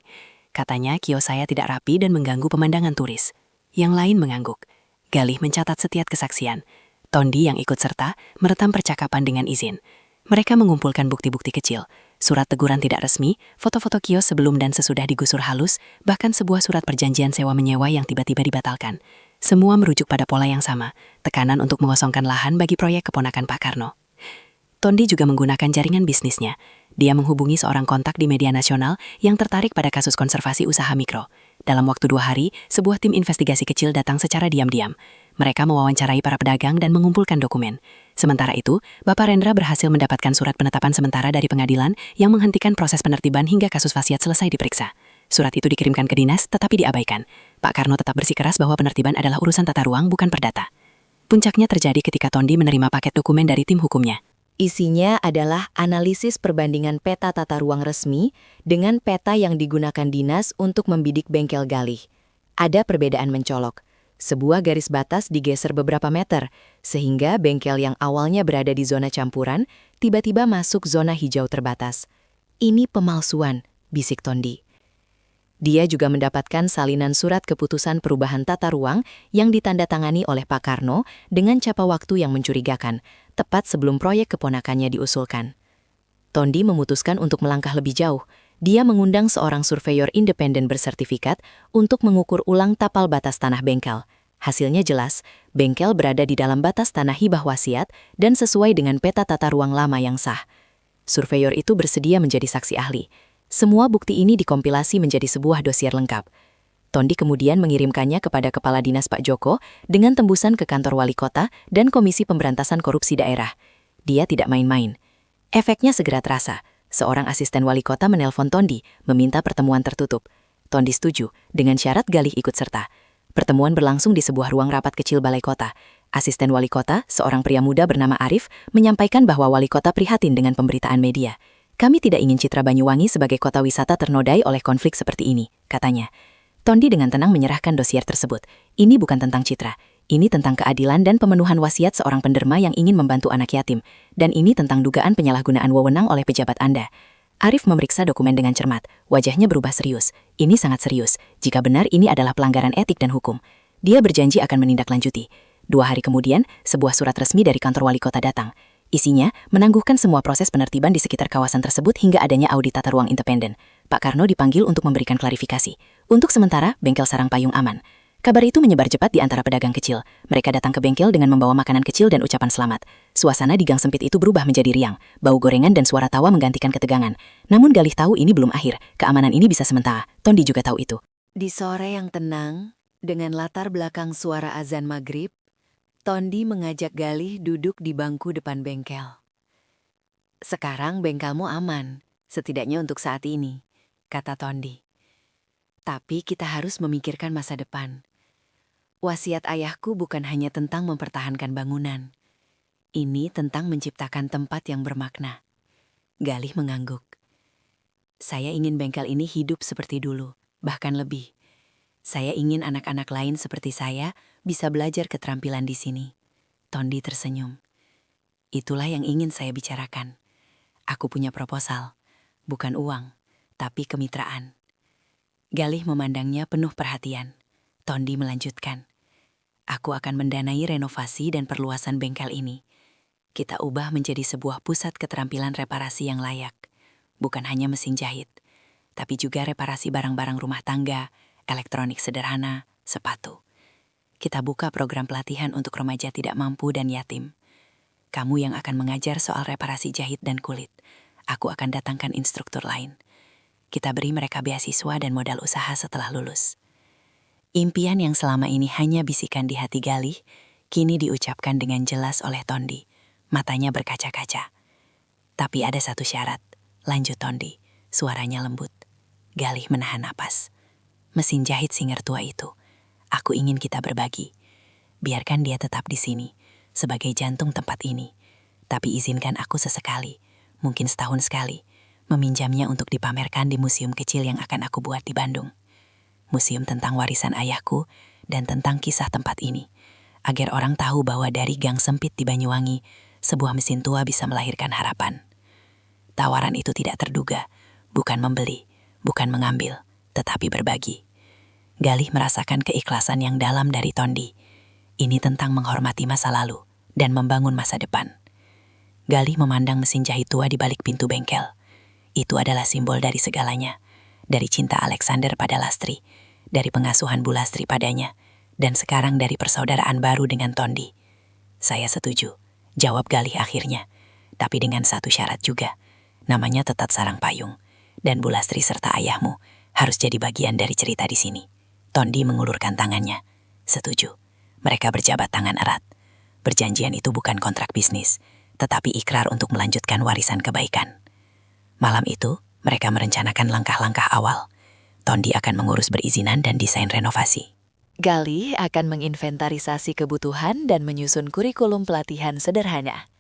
Katanya kios saya tidak rapi dan mengganggu pemandangan turis. Yang lain mengangguk. Galih mencatat setiap kesaksian. Tondi yang ikut serta merekam percakapan dengan izin. Mereka mengumpulkan bukti-bukti kecil, surat teguran tidak resmi, foto-foto kios sebelum dan sesudah digusur halus, bahkan sebuah surat perjanjian sewa-menyewa yang tiba-tiba dibatalkan. Semua merujuk pada pola yang sama, tekanan untuk mengosongkan lahan bagi proyek keponakan Pak Karno. Tondi juga menggunakan jaringan bisnisnya. Dia menghubungi seorang kontak di media nasional yang tertarik pada kasus konservasi usaha mikro. Dalam waktu 2 hari, sebuah tim investigasi kecil datang secara diam-diam. Mereka mewawancarai para pedagang dan mengumpulkan dokumen. Sementara itu, Bapak Rendra berhasil mendapatkan surat penetapan sementara dari pengadilan yang menghentikan proses penertiban hingga kasus wasiat selesai diperiksa. Surat itu dikirimkan ke dinas tetapi diabaikan. Pak Karno tetap bersikeras bahwa penertiban adalah urusan tata ruang bukan perdata. Puncaknya terjadi ketika Tondi menerima paket dokumen dari tim hukumnya. Isinya adalah analisis perbandingan peta tata ruang resmi dengan peta yang digunakan dinas untuk membidik bengkel Galih. Ada perbedaan mencolok. Sebuah garis batas digeser beberapa meter, sehingga bengkel yang awalnya berada di zona campuran, tiba-tiba masuk zona hijau terbatas. Ini pemalsuan, bisik Tondi. Dia juga mendapatkan salinan surat keputusan perubahan tata ruang yang ditandatangani oleh Pak Karno dengan jangka waktu yang mencurigakan, tepat sebelum proyek keponakannya diusulkan. Tondi memutuskan untuk melangkah lebih jauh. Dia mengundang seorang surveyor independen bersertifikat untuk mengukur ulang tapal batas tanah bengkel. Hasilnya jelas, bengkel berada di dalam batas tanah hibah wasiat dan sesuai dengan peta tata ruang lama yang sah. Surveyor itu bersedia menjadi saksi ahli. Semua bukti ini dikompilasi menjadi sebuah dosier lengkap. Tondi kemudian mengirimkannya kepada Kepala Dinas Pak Joko dengan tembusan ke kantor wali kota dan Komisi Pemberantasan Korupsi Daerah. Dia tidak main-main. Efeknya segera terasa. Seorang asisten wali kota menelpon Tondi, meminta pertemuan tertutup. Tondi setuju, dengan syarat Galih ikut serta. Pertemuan berlangsung di sebuah ruang rapat kecil balai kota. Asisten wali kota, seorang pria muda bernama Arif, menyampaikan bahwa wali kota prihatin dengan pemberitaan media. Kami tidak ingin citra Banyuwangi sebagai kota wisata ternodai oleh konflik seperti ini, katanya. Tondi dengan tenang menyerahkan dosier tersebut. Ini bukan tentang citra. Ini tentang keadilan dan pemenuhan wasiat seorang penderma yang ingin membantu anak yatim. Dan ini tentang dugaan penyalahgunaan wewenang oleh pejabat Anda. Arif memeriksa dokumen dengan cermat. Wajahnya berubah serius. Ini sangat serius. Jika benar ini adalah pelanggaran etik dan hukum. Dia berjanji akan menindaklanjuti. 2 hari kemudian, sebuah surat resmi dari kantor wali kota datang. Isinya, menangguhkan semua proses penertiban di sekitar kawasan tersebut hingga adanya audit tata ruang independen. Pak Karno dipanggil untuk memberikan klarifikasi. Untuk sementara, bengkel Sarang Payung aman. Kabar itu menyebar cepat di antara pedagang kecil. Mereka datang ke bengkel dengan membawa makanan kecil dan ucapan selamat. Suasana di gang sempit itu berubah menjadi riang. Bau gorengan dan suara tawa menggantikan ketegangan. Namun Galih tahu ini belum akhir. Keamanan ini bisa sementara. Tondi juga tahu itu. Di sore yang tenang, dengan latar belakang suara azan maghrib, Tondi mengajak Galih duduk di bangku depan bengkel. Sekarang bengkelmu aman, setidaknya untuk saat ini, kata Tondi. Tapi kita harus memikirkan masa depan. Wasiat ayahku bukan hanya tentang mempertahankan bangunan. Ini tentang menciptakan tempat yang bermakna. Galih mengangguk. Saya ingin bengkel ini hidup seperti dulu, bahkan lebih. Saya ingin anak-anak lain seperti saya bisa belajar keterampilan di sini. Tondi tersenyum. Itulah yang ingin saya bicarakan. Aku punya proposal, bukan uang, tapi kemitraan. Galih memandangnya penuh perhatian. Tondi melanjutkan. Aku akan mendanai renovasi dan perluasan bengkel ini. Kita ubah menjadi sebuah pusat keterampilan reparasi yang layak. Bukan hanya mesin jahit, tapi juga reparasi barang-barang rumah tangga, elektronik sederhana, sepatu. Kita buka program pelatihan untuk remaja tidak mampu dan yatim. Kamu yang akan mengajar soal reparasi jahit dan kulit. Aku akan datangkan instruktur lain. Kita beri mereka beasiswa dan modal usaha setelah lulus. Impian yang selama ini hanya bisikan di hati Galih, kini diucapkan dengan jelas oleh Tondi. Matanya berkaca-kaca. Tapi ada satu syarat, lanjut Tondi, suaranya lembut. Galih menahan napas. Mesin jahit Singer tua itu, aku ingin kita berbagi. Biarkan dia tetap di sini, sebagai jantung tempat ini. Tapi izinkan aku sesekali, mungkin setahun sekali, meminjamnya untuk dipamerkan di museum kecil yang akan aku buat di Bandung. Museum tentang warisan ayahku dan tentang kisah tempat ini, agar orang tahu bahwa dari gang sempit di Banyuwangi, sebuah mesin tua bisa melahirkan harapan. Tawaran itu tidak terduga, bukan membeli, bukan mengambil, tetapi berbagi. Galih merasakan keikhlasan yang dalam dari Tondi. Ini tentang menghormati masa lalu dan membangun masa depan. Galih memandang mesin jahit tua di balik pintu bengkel. Itu adalah simbol dari segalanya, dari cinta Alexander pada Lastri, dari pengasuhan Bu Lastri padanya, dan sekarang dari persaudaraan baru dengan Tondi. Saya setuju, jawab Galih akhirnya, tapi dengan satu syarat juga. Namanya tetap Sarang Payung, dan Bu Lastri serta ayahmu harus jadi bagian dari cerita di sini. Tondi mengulurkan tangannya. Setuju. Mereka berjabat tangan erat. Perjanjian itu bukan kontrak bisnis, tetapi ikrar untuk melanjutkan warisan kebaikan. Malam itu, mereka merencanakan langkah-langkah awal. Tondi akan mengurus perizinan dan desain renovasi. Galih akan menginventarisasi kebutuhan dan menyusun kurikulum pelatihan sederhana.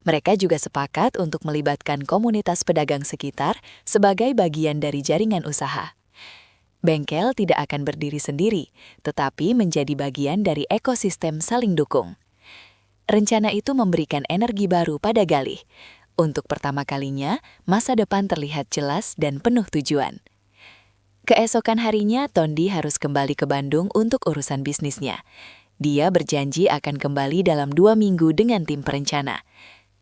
Mereka juga sepakat untuk melibatkan komunitas pedagang sekitar sebagai bagian dari jaringan usaha. Bengkel tidak akan berdiri sendiri, tetapi menjadi bagian dari ekosistem saling dukung. Rencana itu memberikan energi baru pada Galih. Untuk pertama kalinya, masa depan terlihat jelas dan penuh tujuan. Keesokan harinya, Tondi harus kembali ke Bandung untuk urusan bisnisnya. Dia berjanji akan kembali dalam 2 minggu dengan tim perencana.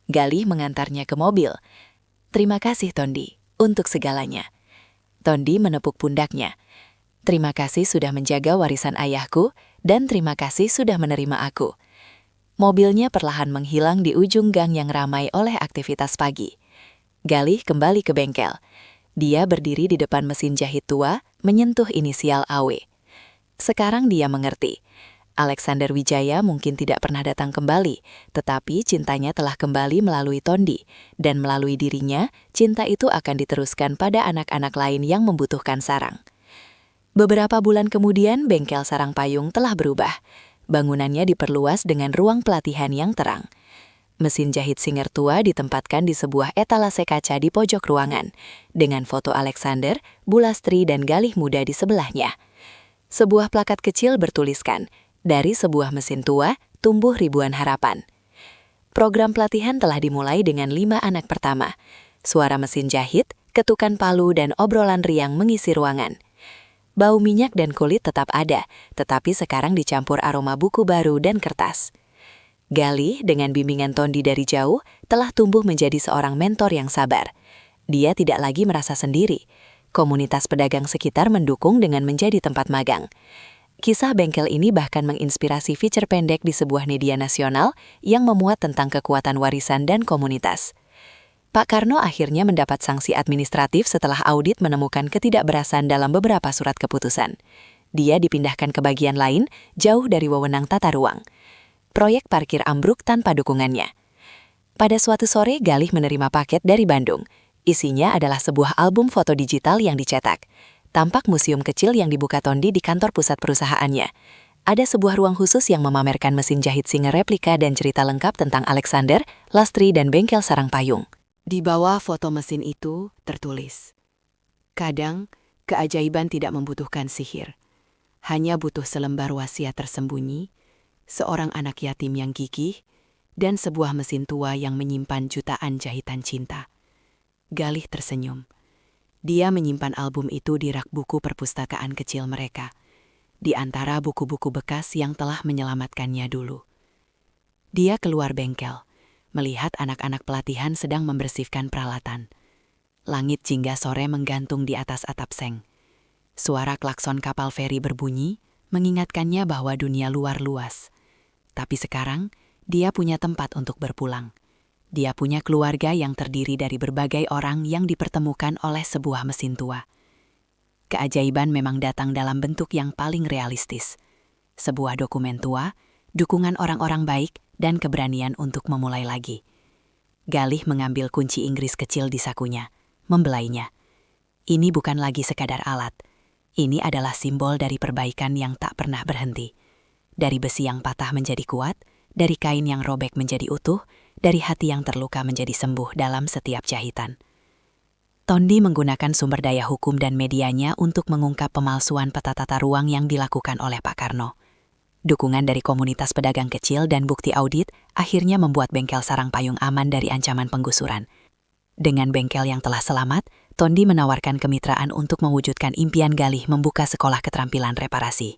Galih mengantarnya ke mobil. Terima kasih, Tondi, untuk segalanya. Tondi menepuk pundaknya. Terima kasih sudah menjaga warisan ayahku, dan terima kasih sudah menerima aku. Mobilnya perlahan menghilang di ujung gang yang ramai oleh aktivitas pagi. Galih kembali ke bengkel. Dia berdiri di depan mesin jahit tua, menyentuh inisial AW. Sekarang dia mengerti. Alexander Wijaya mungkin tidak pernah datang kembali, tetapi cintanya telah kembali melalui Tondi, dan melalui dirinya, cinta itu akan diteruskan pada anak-anak lain yang membutuhkan sarang. Beberapa bulan kemudian, bengkel Sarang Payung telah berubah. Bangunannya diperluas dengan ruang pelatihan yang terang. Mesin jahit Singer tua ditempatkan di sebuah etalase kaca di pojok ruangan, dengan foto Alexander, Bu Lastri, dan Galih muda di sebelahnya. Sebuah plakat kecil bertuliskan, dari sebuah mesin tua, tumbuh ribuan harapan. Program pelatihan telah dimulai dengan 5 anak pertama. Suara mesin jahit, ketukan palu, dan obrolan riang mengisi ruangan. Bau minyak dan kulit tetap ada, tetapi sekarang dicampur aroma buku baru dan kertas. Galih, dengan bimbingan Tondi dari jauh, telah tumbuh menjadi seorang mentor yang sabar. Dia tidak lagi merasa sendiri. Komunitas pedagang sekitar mendukung dengan menjadi tempat magang. Kisah bengkel ini bahkan menginspirasi feature pendek di sebuah media nasional yang memuat tentang kekuatan warisan dan komunitas. Pak Karno akhirnya mendapat sanksi administratif setelah audit menemukan ketidakberasan dalam beberapa surat keputusan. Dia dipindahkan ke bagian lain, jauh dari wewenang tata ruang. Proyek parkir ambruk tanpa dukungannya. Pada suatu sore, Galih menerima paket dari Bandung. Isinya adalah sebuah album foto digital yang dicetak. Tampak museum kecil yang dibuka Tondi di kantor pusat perusahaannya. Ada sebuah ruang khusus yang memamerkan mesin jahit Singer replika dan cerita lengkap tentang Alexander, Lastri, dan bengkel Sarang Payung. Di bawah foto mesin itu tertulis, "Kadang, keajaiban tidak membutuhkan sihir. Hanya butuh selembar wasiat tersembunyi, seorang anak yatim yang gigih, dan sebuah mesin tua yang menyimpan jutaan jahitan cinta." Galih tersenyum. Dia menyimpan album itu di rak buku perpustakaan kecil mereka, di antara buku-buku bekas yang telah menyelamatkannya dulu. Dia keluar bengkel, melihat anak-anak pelatihan sedang membersihkan peralatan. Langit jingga sore menggantung di atas atap seng. Suara klakson kapal feri berbunyi, mengingatkannya bahwa dunia luar luas. Tapi sekarang, dia punya tempat untuk berpulang. Dia punya keluarga yang terdiri dari berbagai orang yang dipertemukan oleh sebuah mesin tua. Keajaiban memang datang dalam bentuk yang paling realistis. Sebuah dokumen tua, dukungan orang-orang baik, dan keberanian untuk memulai lagi. Galih mengambil kunci Inggris kecil di sakunya, membelainya. Ini bukan lagi sekadar alat. Ini adalah simbol dari perbaikan yang tak pernah berhenti. Dari besi yang patah menjadi kuat, dari kain yang robek menjadi utuh, dari hati yang terluka menjadi sembuh dalam setiap jahitan. Tondi menggunakan sumber daya hukum dan medianya untuk mengungkap pemalsuan peta tata ruang yang dilakukan oleh Pak Karno. Dukungan dari komunitas pedagang kecil dan bukti audit akhirnya membuat bengkel sarang payung aman dari ancaman penggusuran. Dengan bengkel yang telah selamat, Tondi menawarkan kemitraan untuk mewujudkan impian Galih membuka sekolah keterampilan reparasi.